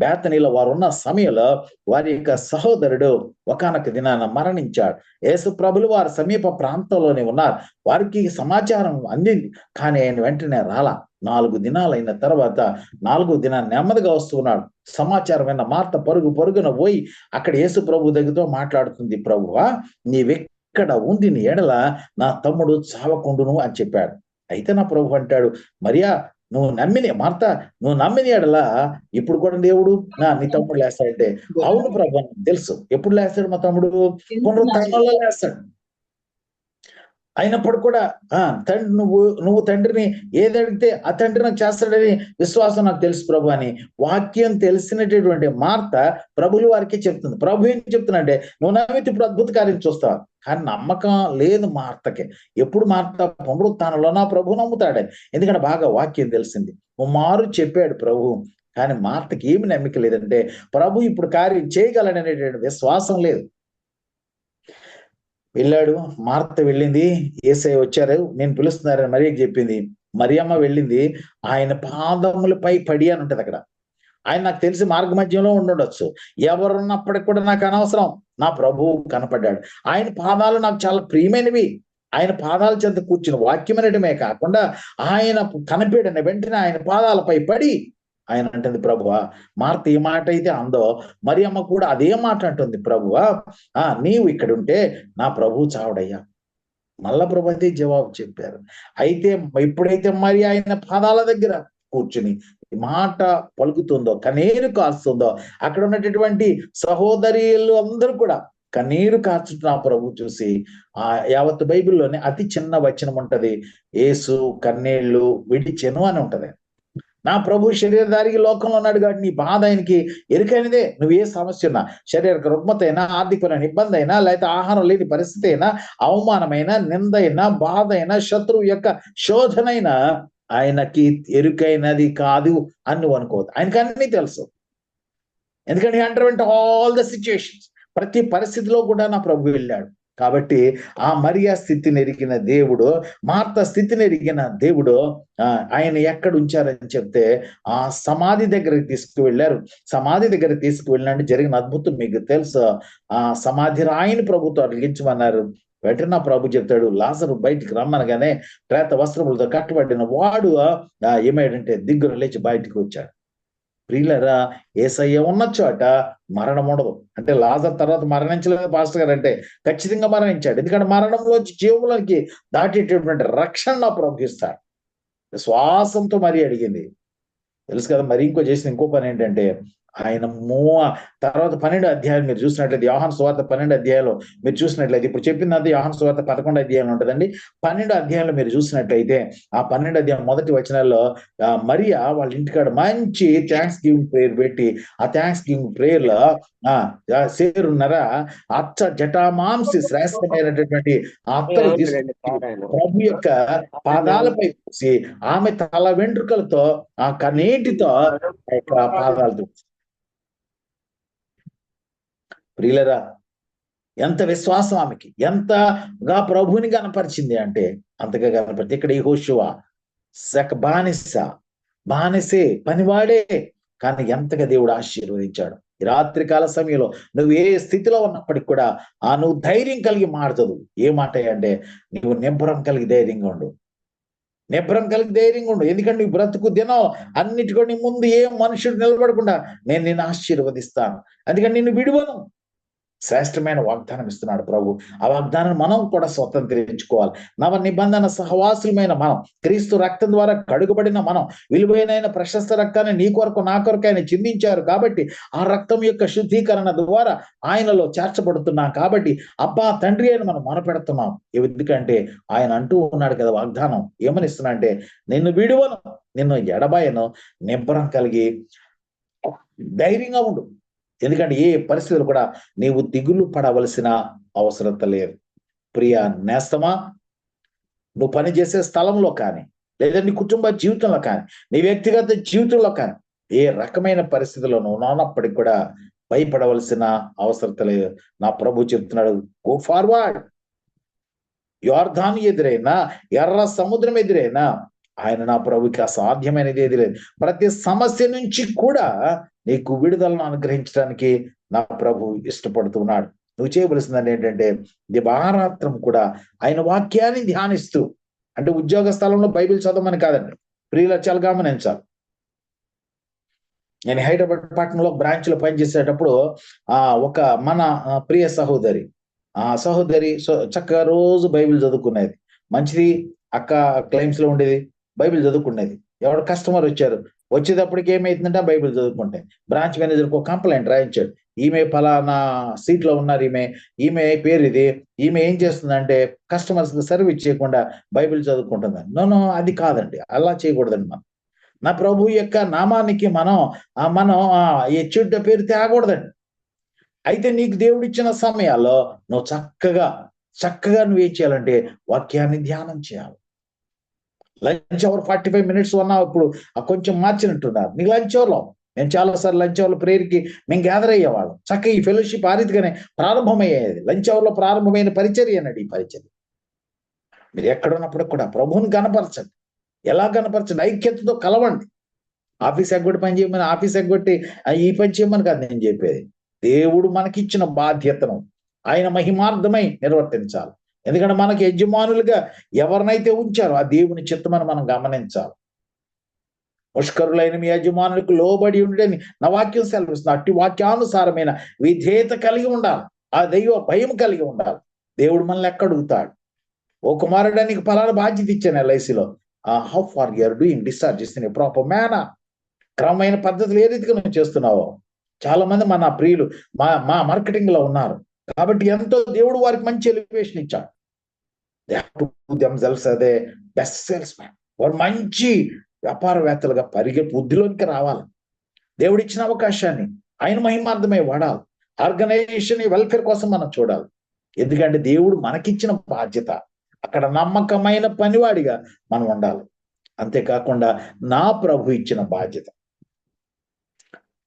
S7: బేతనీలో వారు ఉన్న సమయంలో వారి యొక్క సహోదరుడు ఒకనొక దినాన మరణించాడు. యేసు ప్రభులు వారి సమీప ప్రాంతంలోనే ఉన్నారు. వారికి సమాచారం అందింది, కానీ ఆయన వెంటనే రాలా. 4 దినాలైన తర్వాత 4వ దినాన్ని నెమ్మదిగా వస్తున్నాడు. సమాచారం అయిన మార్త పరుగున పోయి అక్కడ యేసు ప్రభు దగ్గరతో మాట్లాడుతుంది. ప్రభువా, నీవెక్కడ ఉంది నీ ఎడల నా తమ్ముడు చావకుండును అని చెప్పాడు. అయితే నా ప్రభు అంటాడు, మరియా నువ్వు నమ్మిన ఎడల ఇప్పుడు కూడా దేవుడు నీ తమ్ముడు లేస్తాడంటే, అవును ప్రభు తెలుసు. ఎప్పుడు లేస్తాడు మా తమ్ముడు? పునరుత్థానంలో లేస్తాడు. అయినప్పుడు కూడా తండ్రి నువ్వు తండ్రిని ఏది అడిగితే ఆ తండ్రి నాకు చేస్తాడని విశ్వాసం నాకు తెలుసు ప్రభు అని వాక్యం తెలిసినటువంటి మార్త ప్రభులు వారికి చెప్తుంది. ప్రభు ఏం చెప్తున్నంటే, నువ్వు నమ్మితే ఇప్పుడు అద్భుత కార్యం చూస్తావు. కానీ నమ్మకం లేదు మార్తకి. ఎప్పుడు మార్త పునరుత్థానంలో నా ప్రభు నమ్ముతాడని, ఎందుకంటే బాగా వాక్యం తెలిసింది. మారు చెప్పాడు ప్రభు. కానీ మార్తకి ఏమి నమ్మిక లేదంటే ప్రభు ఇప్పుడు కార్యం చేయగలడనేటువంటి విశ్వాసం లేదు. వెళ్ళాడు, మార్త వెళ్ళింది, యేసయ్య వచ్చారు, నేను పిలుస్తున్నారని మరియకి చెప్పింది. మరియమ్మ వెళ్ళింది, ఆయన పాదములపై పడి అని ఉంటది అక్కడ. ఆయన నాకు తెలిసి మార్గ మధ్యంలో ఉండొచ్చు. ఎవరున్నప్పటికి కూడా నాకు అనవసరం, నా ప్రభువు కనపడ్డాడు. ఆయన పాదాలు నాకు చాలా ప్రియమైనవి. ఆయన పాదాల చెంత కూర్చుని వాక్యం వినడమే కాకుండా ఆయన కనిపెడిన వెంటనే ఆయన పాదాలపై పడి ఆయన అంటుంది, ప్రభువా, మార్త ఏ మాట అయితే అందో మరియమ్మ కూడా అదే మాట అంటుంది. ప్రభువా, నీవు ఇక్కడ ఉంటే నా ప్రభు చావడయ్యా. మళ్ళా ప్రభు అయితే జవాబు చెప్పారు. అయితే ఎప్పుడైతే మరి ఆయన పాదాల దగ్గర కూర్చుని మాట పలుకుతుందో, కన్నీరు కాస్తుందో, అక్కడ ఉన్నటువంటి సహోదరులు అందరూ కూడా కన్నీరు కార్చుట నా ప్రభు చూసి, యావత్ బైబిల్లోనే అతి చిన్న వచనం ఉంటది, యేసు కన్నీళ్లు విడిచెను అని ఉంటది. నా ప్రభు శరీరధారికి లోకంలో ఉన్నాడు కాబట్టి నీ బాధ ఆయనకి ఎరుకైనదే. నువ్వు ఏ సమస్య ఉన్నా, శరీర రుగ్మత అయినా, ఆర్థికమైన ఇబ్బంది అయినా, లేకపోతే ఆహారం లేని పరిస్థితి అయినా, అవమానమైన, నింద అయినా, బాధ అయినా, శత్రువు యొక్క శోధనైనా ఆయనకి ఎరుకైనది కాదు అని నువ్వు అనుకోవద్దు. ఆయనకి అన్నీ తెలుసు. ఎందుకంటే అండర్వెంట్ ఆల్ ద సిచ్యుయేషన్స్, ప్రతి పరిస్థితిలో కూడా నా ప్రభు వెళ్ళాడు. కాబట్టి ఆ మరియా స్థితిని ఎరిగిన దేవుడు, మార్త స్థితిని ఎరిగిన దేవుడు ఆయన ఎక్కడ ఉంచారని చెప్తే ఆ సమాధి దగ్గరికి తీసుకువెళ్ళారు. సమాధి దగ్గరికి తీసుకువెళ్ళినట్టు జరిగిన అద్భుతం మీకు తెలుసు. ఆ సమాధి రాయిని ప్రభుతో అలిగించమన్నారు. వెంటనే నా ప్రభు చెప్తాడు, లాజరు బయటికి రమ్మనగానే ప్రేత వస్త్రములతో కట్టబడిన వాడు ఏమైందంటే దిగ్గున లేచి బయటికి వచ్చాడు. ప్రియులరా, యేసయ్య ఉన్న చోట మరణం ఉండదు. అంటే లాజర్ తర్వాత మరణించలేదు పాస్టర్ గారు అంటే, ఖచ్చితంగా మరణించాడు. ఎందుకంటే మరణంలోంచి జీవులకి దాటేటటువంటి రక్షణ ప్రభుత్విస్తాడు. విశ్వాసంతో మరీ అడిగింది. తెలుసు కదా. మరి ఇంకో చేసిన ఇంకో పని ఏంటంటే, ఆయన తర్వాత 12 అధ్యాయం మీరు చూసినట్లయితే యోహాను సువార్త 12 అధ్యాయంలో మీరు చూసినట్లయితే, ఇప్పుడు చెప్పిందంతా యోహాను సువార్త 11 అధ్యాయంలో ఉంటుందండి. 12 అధ్యాయంలో మీరు చూసినట్లయితే ఆ 12 అధ్యాయం మొదటి వచనాల్లో మరియా వాళ్ళ ఇంటికాడ మంచి థ్యాంక్స్ గివింగ్ ప్రేయర్ పెట్టి, ఆ థ్యాంక్స్ గివింగ్ ప్రేయర్ లో సేరున్నర అచ్చ జటామాంసి శ్రేష్టమైనటువంటి అత్తరు తీసుకుని ప్రభు యొక్క పాదాలపై చూసి ఆమె తల వెంట్రుకలతో ఆ కన్నీటితో పాదాలతో. ప్రియులరా, ఎంత విశ్వాసం ఆమెకి, ఎంతగా ప్రభుని కనపరిచింది అంటే అంతగా కనపరిచింది. ఇక్కడ యెహోషువ బానిసే పనివాడే, కానీ ఎంతగా దేవుడు ఆశీర్వదించాడు. ఈ రాత్రికాల సమయంలో నువ్వు ఏ స్థితిలో ఉన్నప్పటికి కూడా నువ్వు ధైర్యం కలిగి మారుతుంది. ఏ మాట అంటే నువ్వు నిబ్బరం కలిగి ధైర్యంగా ఉండు, ఎందుకంటే నీ బ్రతుకు దినం అన్నిటికీ నీ ముందు ఏ మనుషుడు నిలబడకుండా నేను నిన్ను ఆశీర్వదిస్తాను, అందుకని నిన్ను విడువను. శ్రేష్టమైన వాగ్దానం ఇస్తున్నాడు ప్రభు. ఆ వాగ్దానాన్ని మనం కూడా స్వతంత్రించుకోవాలి. నవ నిబంధన సహవాసులమైన మనం, క్రీస్తు రక్తం ద్వారా కడుగబడిన మనం, విలువైన ప్రశస్త రక్తాన్ని నీ కొరకు నా కొరకు ఆయన చిందించారు కాబట్టి ఆ రక్తం యొక్క శుద్ధీకరణ ద్వారా ఆయనలో చేర్చబడుతున్నాం. కాబట్టి అబ్బా తండ్రి అని మనం మొనపెడుతున్నాం. ఎందుకంటే ఆయన అంటూ ఉన్నాడు కదా వాగ్దానం, ఏమని ఇస్తున్నా అంటే నిన్ను విడువను, నిన్ను ఎడబాయను, నిబ్బరం కలిగి ధైర్యంగా ఉండు. ఎందుకంటే ఏ పరిస్థితులు కూడా నీవు దిగులు పడవలసిన అవసరం లేదు. ప్రియ నేస్తమా, నువ్వు పనిచేసే స్థలంలో కానీ, లేదా నీ కుటుంబ జీవితంలో కానీ, నీ వ్యక్తిగత జీవితంలో కానీ ఏ రకమైన పరిస్థితుల్లో నువ్వు ఉన్నప్పటికీ కూడా భయపడవలసిన అవసరం లేదు. నా ప్రభు చెప్తున్నాడు, గో ఫార్వర్డ్. యోర్దాను ఎదురైనా, ఎర్ర సముద్రం ఎదురైనా ఆయన నా ప్రభుకి అసాధ్యమైనది ఏది లేదు. ప్రతి సమస్య నుంచి కూడా నీకు విడుదలను అనుగ్రహించడానికి నా ప్రభు ఇష్టపడుతున్నాడు. నువ్వు చేయవలసిందని ఏంటంటే దివారాత్రం కూడా ఆయన వాక్యాన్ని ధ్యానిస్తూ, అంటే ఉద్యోగ స్థలంలో బైబిల్ చదవమని కాదండి, ప్రియుల చాలా గమనించాలి. నేను హైదరాబాద్ పట్టణంలో బ్రాంచ్ లో పనిచేసేటప్పుడు ఒక మన ప్రియ సహోదరి చక్కగా రోజు బైబిల్ చదువుకునేది. మంచిది అక్క, క్లైమ్స్ లో ఉండేది, బైబిల్ చదువుకునేది. ఎవరు కస్టమర్ వచ్చేటప్పటికి ఏమైతుందంటే బైబిల్ చదువుకుంటే బ్రాంచ్ మేనేజర్కి ఒక కంప్లైంట్ రాయించాడు, ఈమె ఫలానా సీట్ లో ఉన్నారు, ఈమె పేరు ఇది, ఈమె ఏం చేస్తుందంటే కస్టమర్స్ కి సర్వీస్ చేయకుండా బైబిల్ చదువుకుంటుంది. నో, అది కాదండి, అలా చేయకూడదండి. మనం నా ప్రభు యొక్క నామానికి మనం ఈ చెడ్డ పేరు తేకూడదండి. అయితే నీకు దేవుడు ఇచ్చిన సమయాల్లో నువ్వు చక్కగా నువ్వేం చేయాలంటే వాక్యాన్ని ధ్యానం చేయాలి. లంచ్ అవర్ 45 minutes ఉన్నావు, ఇప్పుడు కొంచెం మార్చినట్టున్నారు. నీ లంచ్ అవర్లో మేము చాలాసార్లు లంచ్ అవర్లో ప్రేయర్కి మేము గ్యాదర్ అయ్యేవాళ్ళం. చక్కగా ఈ ఫెలోషిప్ ఆ రీతిగానే ప్రారంభమయ్యేది. లంచ్ అవర్లో ప్రారంభమైన పరిచర్య అన్నాడు. ఈ పరిచర్య మీరు ఎక్కడున్నప్పుడు కూడా ప్రభువుని కనపరచండి. ఎలా కనపరచండి? ఐక్యతతో కలవండి. ఆఫీస్ ఎగ్గొట్టి పని చేయమని, ఆఫీస్ ఎగ్గొట్టి ఈ పని చేయమని కాదు నేను చెప్పేది. దేవుడు మనకిచ్చిన బాధ్యతను ఆయన మహిమార్థమై నిర్వర్తించాలి. ఎందుకంటే మనకి యజమానులుగా ఎవరినైతే ఉంచారో ఆ దేవుని చిత్తమని మనం గమనించాలి. ముష్కరులైన మీ యజమానులకు లోబడి ఉండని నా వాక్యం సెలవిస్తుంది. అట్టి వాక్యానుసారమైన విధేయత కలిగి ఉండాలి, ఆ దైవ భయం కలిగి ఉండాలి. దేవుడు మనల్ని ఎక్కడుగుతాడు, ఓ కుమారుడా నీకు ఫలానా బాధ్యత ఇచ్చాను ఎల్ఐసిలో, how far you are doing discharge in proper manner. క్రమమైన పద్ధతులు ఏ రీతిగా నువ్వు చేస్తున్నావో. చాలా మంది మన ప్రియులు మా మార్కెటింగ్ లో ఉన్నారు కాబట్టి ఎంతో దేవుడు వారికి మంచి ఎలివేషన్ ఇచ్చాడు. అదే బెస్ట్ సేల్స్ మ్యాన్, వారు మంచి వ్యాపారవేత్తలుగా బుద్ధిలోనికి రావాలి. దేవుడు ఇచ్చిన అవకాశాన్ని ఆయన మహిమార్థమై వాడాలి. ఆర్గనైజేషన్ వెల్ఫేర్ కోసం మనం చూడాలి. ఎందుకంటే దేవుడు మనకిచ్చిన బాధ్యత, అక్కడ నమ్మకమైన పనివాడిగా మనం ఉండాలి. అంతేకాకుండా నా ప్రభు ఇచ్చిన బాధ్యత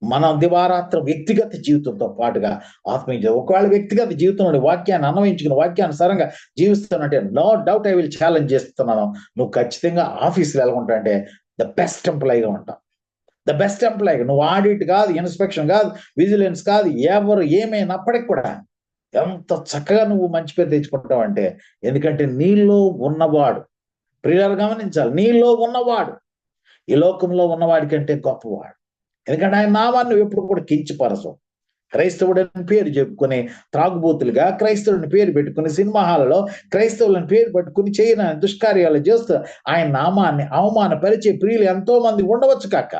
S7: మన దివారాత్రం వ్యక్తిగత జీవితంతో పాటుగా ఆత్మీయ, ఒకవేళ వ్యక్తిగత జీవితంలో వాక్యాన్ని అన్వయించుకుని వాక్యానుసారంగా జీవిస్తానంటే no doubt I will challenge చేస్తున్నాను, నువ్వు ఖచ్చితంగా ఆఫీసులో ఎలా ఉంటా అంటే ద బెస్ట్ ఎంప్లాయీగా ఉంటావు. ద బెస్ట్ ఎంప్లాయీగా నువ్వు ఆడిట్ కాదు, ఇన్స్పెక్షన్ కాదు, విజిలెన్స్ కాదు, ఎవరు ఏమైనప్పటికి కూడా ఎంత చక్కగా నువ్వు మంచి పేరు తెచ్చుకుంటావు అంటే, ఎందుకంటే నీలో ఉన్నవాడు, ప్రియులు గమనించాలి, నీలో ఉన్నవాడు ఈ లోకంలో ఉన్నవాడి కంటే గొప్పవాడు. ఎందుకంటే ఆయన నామాన్ని ఎప్పుడు కూడా కించపరచం. క్రైస్తవుడని పేరు చెప్పుకుని త్రాగుబోతులుగా క్రైస్తవుడిని పేరు పెట్టుకుని సినిమా హాలలో క్రైస్తవులని పేరు పెట్టుకుని చేయని దుష్కార్యాలు చేస్తూ ఆయన నామాన్ని అవమానపరిచే ప్రియులు ఎంతో మంది ఉండవచ్చు కాక,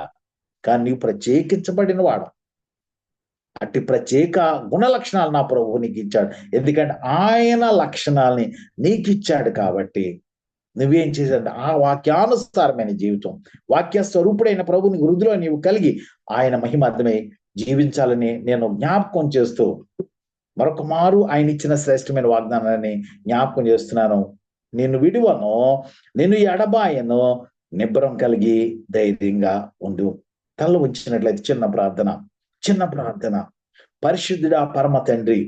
S7: కానీ నీవు ప్రత్యేకించబడిన వాడు. అట్టి ప్రత్యేక గుణ లక్షణాలు నా ప్రభువు నీకు ఇచ్చాడు. ఎందుకంటే ఆయన లక్షణాలని నీకు ఇచ్చాడు కాబట్టి నువ్వేం చేశాడు, ఆ వాక్యానుసారమైన జీవితం, వాక్య స్వరూపుడైన ప్రభుని వృద్ధిలో నీవు కలిగి ఆయన మహిమార్థమై జీవించాలని నేను జ్ఞాపకం చేస్తూ మరొక మారు ఆయన ఇచ్చిన శ్రేష్టమైన వాగ్దానాన్ని జ్ఞాపకం చేస్తున్నాను. నిన్ను విడువను, నిన్ను ఎడబాయను, నిబ్బరం కలిగి ధైర్యంగా ఉండు. తల ఉంచినట్లయితే చిన్న ప్రార్థన. పరిశుద్ధుడా పరమ తండ్రి,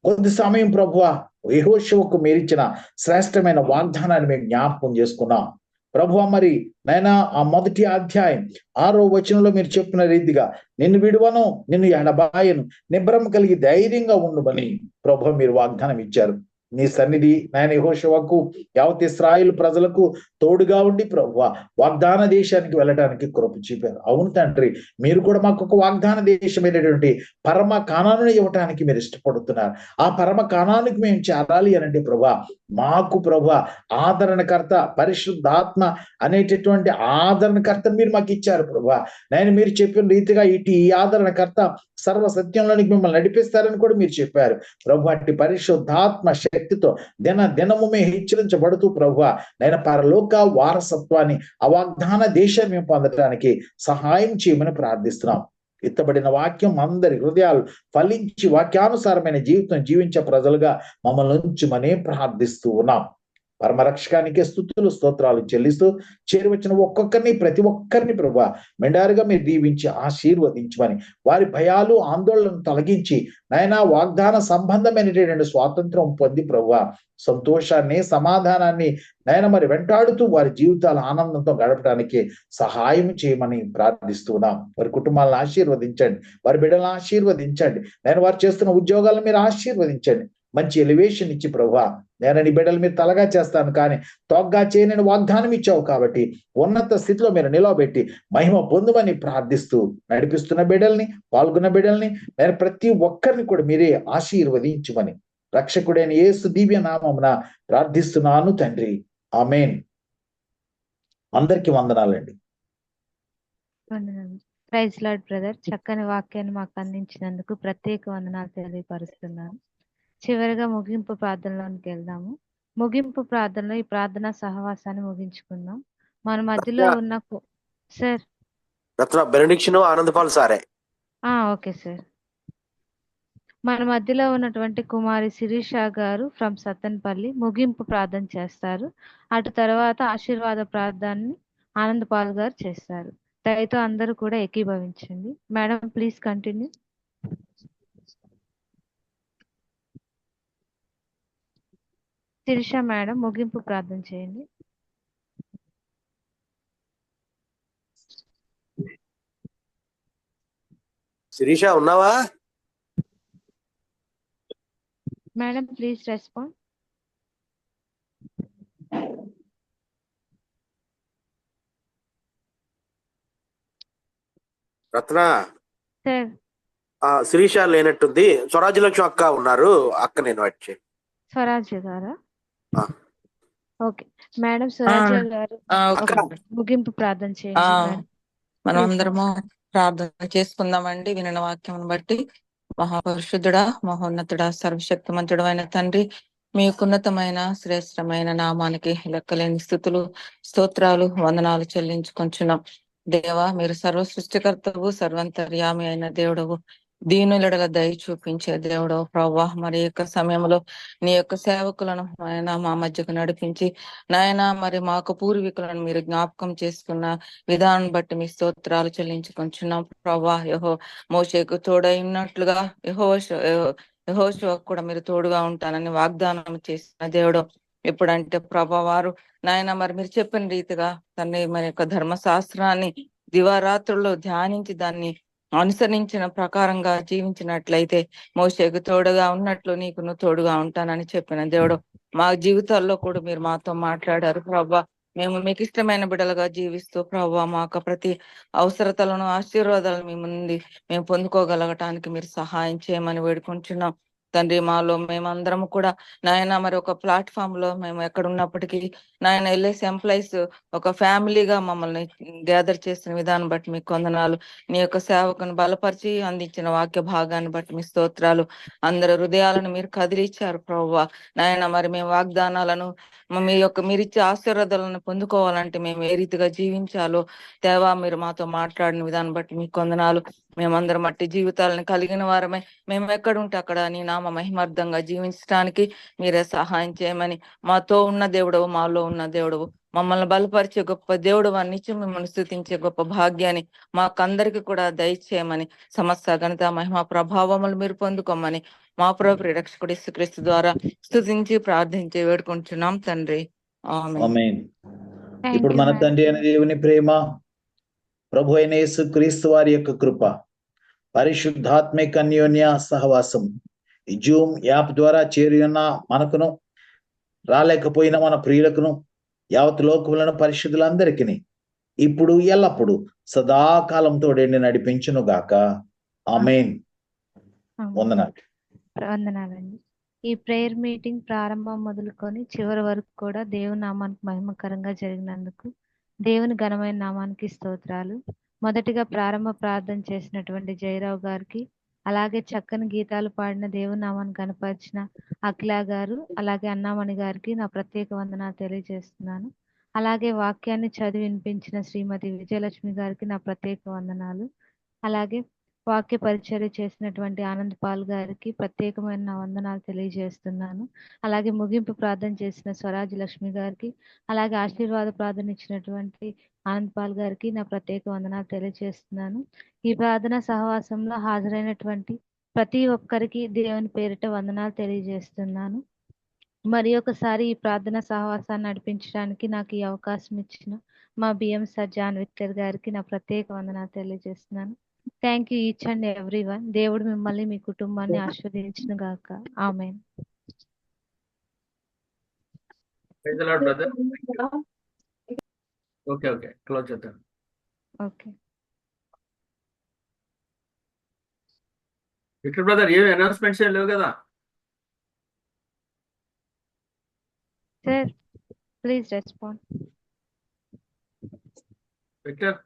S7: కొద్ది సమయం ప్రభువా యెహోషువకు మీరిచ్చిన శ్రేష్టమైన వాగ్దానాన్ని మేము జ్ఞాపకం చేసుకున్నాం ప్రభువా. మరి నైనా ఆ మొదటి అధ్యాయం 6వ వచనంలో మీరు చెప్పిన రీతిగా నిన్ను విడువను, నిన్ను ఎడబాయను, నిబ్బరం కలిగి ధైర్యంగా ఉండుమని ప్రభువా మీరు వాగ్దానం ఇచ్చారు. నీ సన్నిధి నాయన యెహోషువకు యావత్ ఇశ్రాయేలు ప్రజలకు తోడుగా ఉండి ప్రభువా వాగ్దాన దేశానికి వెళ్ళడానికి కృప చూపారు. అవును తండ్రి, మీరు కూడా మాకు ఒక వాగ్దాన దేశమైనటువంటి పరమ కానానుని ఇవ్వటానికి మీరు ఇష్టపడుతున్నారు. ఆ పరమ కానానికి మేము చేరాలి అనంటే ప్రభువా మాకు ప్రభువా ఆదరణకర్త పరిశుద్ధాత్మ అనేటటువంటి ఆదరణకర్తను మీరు మాకు ఇచ్చారు ప్రభువా. నేను మీరు చెప్పిన రీతిగా ఈ ఆదరణకర్త సర్వ సత్యంలోనికి మిమ్మల్ని నడిపిస్తారని కూడా మీరు చెప్పారు ప్రభు. అట్టి పరిశుద్ధాత్మ శక్తితో దినము మేము హెచ్చరించబడుతూ ప్రభువా నేను పరలోక వారసత్వాన్ని ఆ వాగ్దాన దేశాన్ని మేము పొందడానికి సహాయం చేయమని ప్రార్థిస్తున్నాం. ఎత్తబడిన వాక్యం అందరి హృదయాలు ఫలించి వాక్యానుసారమైన జీవితం జీవించే ప్రజలుగా మమ్మల్ని ఉంచుమని ప్రార్థిస్తూ ఉన్నాం. పరమరక్షకానికి స్తుతులు స్తోత్రాలు చెల్లిస్తూ చేరువచ్చిన ఒక్కొక్కరిని ప్రతి ఒక్కరిని ప్రభువా మెండారుగా మీరు దీవించి ఆశీర్వదించమని వారి భయాలు ఆందోళనను తొలగించి నాయనా వాగ్దాన సంబంధమైనటువంటి స్వాతంత్రం పొంది ప్రభువా సంతోషాన్ని సమాధానాన్ని నాయన మరి వెంటాడుతూ వారి జీవితాల ఆనందంతో గడపడానికి సహాయం చేయమని ప్రార్థిస్తున్నాం. వారి కుటుంబాలను ఆశీర్వదించండి, వారి బిడ్డలను ఆశీర్వదించండి, నేను వారు చేస్తున్న ఉద్యోగాలను మీరు ఆశీర్వదించండి. మంచి ఎలివేషన్ ఇచ్చి ప్రభువా నేను నీ బిడ్డలు మీరు తలగా చేస్తాను కానీ తోగ్గా చేయని వాగ్దానం ఇచ్చావు కాబట్టి ఉన్నత స్థితిలో మీరు నిలవబెట్టి మహిమ పొందుమని ప్రార్థిస్తూ నడిపిస్తున్న బిడ్డల్ని పాల్గొన్న బిడ్డల్ని నేను ప్రతి ఒక్కరిని కూడా మీరే ఆశీర్వదించుమని రక్షకుడైన యేసు దివ్య నామమున ప్రార్థిస్తున్నాను తండ్రి, ఆమేన్. అందరికీ వందనాలండి.
S2: ప్రైజ్ లార్డ్ బ్రదర్, చక్కని వాక్యాన్ని మాకు అందించినందుకు ప్రత్యేక వందనాలు తెలియపరుస్తున్నాను. చివరిగా ముగింపు ప్రార్థనలోనికి వెళ్దాము. ముగింపు ప్రార్థనలో ఈ ప్రార్థనా సహవాసాన్ని ముగించుకుందాం. మన మధ్యలో ఉన్న సార్
S3: బెనడిక్షన్ ఆనందపాల్ సారే.
S2: Okay sir. మన మధ్యలో ఉన్నటువంటి కుమారి శిరీష గారు ఫ్రమ్ సత్తెనపల్లి ముగింపు ప్రార్థన చేస్తారు. అటు తర్వాత ఆశీర్వాద ప్రార్థనని ఆనందపాల్ గారు చేస్తారు. దయతో అందరూ కూడా ఏకీభవించండి. Madam please continue. Sirisha madam ముగింపు ప్రార్థన చేయండి.
S3: శిరీష ఉన్నావా
S2: madam please respond.
S3: Ratna?
S2: Sir
S3: Sirisha లేనట్టుంది. స్వరాజ్య లక్ష్మి అక్క ఉన్నారు, అక్క నేను ఇన్వైట్ చేయి.
S2: స్వరాజ్య గారా? ఓకే మేడం స్వరాజ్య గారు ముగింపు ప్రార్థన చేయండి.
S8: మనం అందరము ప్రార్థన చేసుకుందామండి. వినిన వాక్యం బట్టి మహాపరిశుద్ధుడా మహోన్నతుడా సర్వశక్తిమంతుడు అయిన తండ్రి మీ ఉన్నతమైన శ్రేష్టమైన నామానికి లెక్కలేని స్థుతులు స్తోత్రాలు వందనాలు చెల్లించుకొంచున్నాం. దేవా మీరు సర్వ సృష్టికర్తవు సర్వంతర్యామి అయిన దేవుడవు దీనులడల దయ చూపించే దేవుడవు ప్రభువా మరి యొక్క సమయంలో నీ యొక్క సేవకులను ఆయన మా మధ్యకు నడిపించి నాయన మరి మాకు పూర్వీకులను మీరు జ్ఞాపకం చేసుకున్న విధానం బట్టి మీ స్తోత్రాలు చెల్లించుకొంచున్నాం ప్రభువా. మోషేకు తోడై ఉన్నట్లుగా యెహోషువకు కూడా మీరు తోడుగా ఉంటానని వాగ్దానం చేసిన దేవుడు. ఎప్పుడంటే ప్రభా వారు నాయన మరి మీరు చెప్పిన రీతిగా తన్ని మరి యొక్క ధర్మశాస్త్రాన్ని దివారాత్రుల్లో ధ్యానించి దాన్ని అనుసరించిన ప్రకారంగా జీవించినట్లయితే మోషేకు తోడుగా ఉన్నట్లు నీకు నువ్వు తోడుగా ఉంటానని చెప్పిన దేవుడు. మా జీవితాల్లో కూడా మీరు మాతో మాట్లాడారు ప్రభా. మేము మీకు ఇష్టమైన బిడ్డలుగా జీవిస్తూ ప్రభా మా యొక్క ప్రతి అవసరతలను ఆశీర్వాదాలను మీ ముందు మేము పొందుకోగలగటానికి మీరు సహాయం చేయమని వేడుకుంటున్నాం. తండ్రి. మాలో మేమందరం కూడా నాయన మరి ఒక ప్లాట్ఫామ్ లో మేము ఎక్కడ ఉన్నప్పటికీ నాయన ఎల్ఐసి ఎంప్లాయీస్ ఒక ఫ్యామిలీగా మమ్మల్ని గ్యాదర్ చేసిన విధానం బట్టి మీకు వందనాలు. నీ యొక్క సేవకుని బలపరిచి అందించిన వాక్య భాగాన్ని బట్టి మీ స్తోత్రాలు. అందరి హృదయాలను మీరు కదిలిచ్చారు ప్రభువా. నాయన మరి మేము వాగ్దానాలను మీరిచ్చే ఆశీర్వాదాలను పొందుకోవాలంటే మేము ఏ రీతిగా జీవించాలో దేవా మీరు మాతో మాట్లాడిన విధానం బట్టి మీకు వందనాలు. మేమందరం మట్టి జీవితాలను కలిగిన వారమే మేము ఎక్కడుంటే అక్కడ నీ నామ మహిమార్థంగా జీవించడానికి మీరే సహాయం చేయమని, మాతో ఉన్న దేవుడవు, మాలో ఉన్న దేవుడవు, మమ్మల్ని బలపరిచే గొప్ప దేవుడు నిత్యం మిమ్మల్ని స్తుతించే గొప్ప భాగ్యాన్ని మాకందరికి కూడా దయచేయమని, సమస్త ఘనత మహిమ ప్రభావములు మీరు పొందుకోమని మా ప్రభు రక్షకుడు యేసుక్రీస్తు ద్వారా స్తుతించి ప్రార్థించి వేడుకుంటున్నాం తండ్రి. ఆమేన్.
S7: ఆమేన్.
S2: థ్యాంక్
S7: ఇప్పుడు
S2: యూ
S7: మన
S2: మేడం.
S7: తండ్రి అయిన దేవుని ప్రేమ, ప్రభు అయిన యేసు క్రీస్తు వారి యొక్క కృప, పరిశుద్ధాత్మిక అన్యోన్య సహవాసం ఈ జూమ్ యాప్ ద్వారా చేరి ఉన్న మనకును, రాలేకపోయిన మన ప్రియులకును, యావత్ లోకములను పరిశుద్ధులందరికీ ఇప్పుడు ఎల్లప్పుడు సదాకాలంతో నడిపించును గాక. ఆమేన్. వందనాలు.
S2: వందనాలండి. ఈ ప్రేయర్ మీటింగ్ ప్రారంభం మొదలుకొని చివరి వరకు కూడా దేవుని నామానికి మహిమకరంగా జరిగినందుకు దేవుని ఘనమైన నామానికి స్తోత్రాలు. మొదటిగా ప్రారంభ ప్రార్థన చేసినటువంటి జయరావు గారికి, అలాగే చక్కని గీతాలు పాడిన దేవుని నామాన్ని కనపరిచిన అఖిలా గారు, అలాగే అన్నామణి గారికి నా ప్రత్యేక వందనాలు తెలియజేస్తున్నాను. అలాగే వాక్యాన్ని చదివి వినిపించిన శ్రీమతి విజయలక్ష్మి గారికి నా ప్రత్యేక వందనాలు. అలాగే వాక్య పరిచర్య చేసినటువంటి ఆనంద్ పాల్ గారికి ప్రత్యేకమైన నా వందనాలు తెలియజేస్తున్నాను. అలాగే ముగింపు ప్రార్థన చేసిన స్వరాజ్ లక్ష్మి గారికి, అలాగే ఆశీర్వాద ప్రార్థన ఇచ్చినటువంటి ఆనంద్ పాల్ గారికి నా ప్రత్యేక వందనాలు తెలియజేస్తున్నాను. ఈ ప్రార్థన సహవాసంలో హాజరైనటువంటి ప్రతి ఒక్కరికి దేవుని పేరిట వందనాలు తెలియజేస్తున్నాను. మరి ఒకసారి ఈ ప్రార్థన సహవాసాన్ని నడిపించడానికి నాకు ఈ అవకాశం ఇచ్చిన మా బిఎం సర్ జాన్ విక్టర్ గారికి నా ప్రత్యేక వందనాలు తెలియజేస్తున్నాను. Thank you each and every one. దేవుడు మిమ్మల్ని మీ కుటుంబాన్ని ఆశీర్వదించును గాక. ఆమేన్.
S9: Praise the Lord brother. Okay close చేద్దాం.
S2: ఓకే
S9: విక్టర్ బ్రదర్, ఏమి అనౌన్స్మెంట్స్ ఏం లేవు కదా?
S2: Sir, please respond.
S9: Victor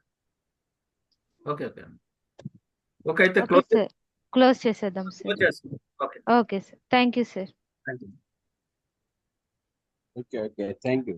S9: okay అయితే
S2: ఓకే సార్, క్లోజ్ చేసేద్దాం సార్.
S9: క్లోజ్ చేస్తాం.
S2: Okay sir, thank you sir.
S9: Thank you.
S10: Okay. Thank you.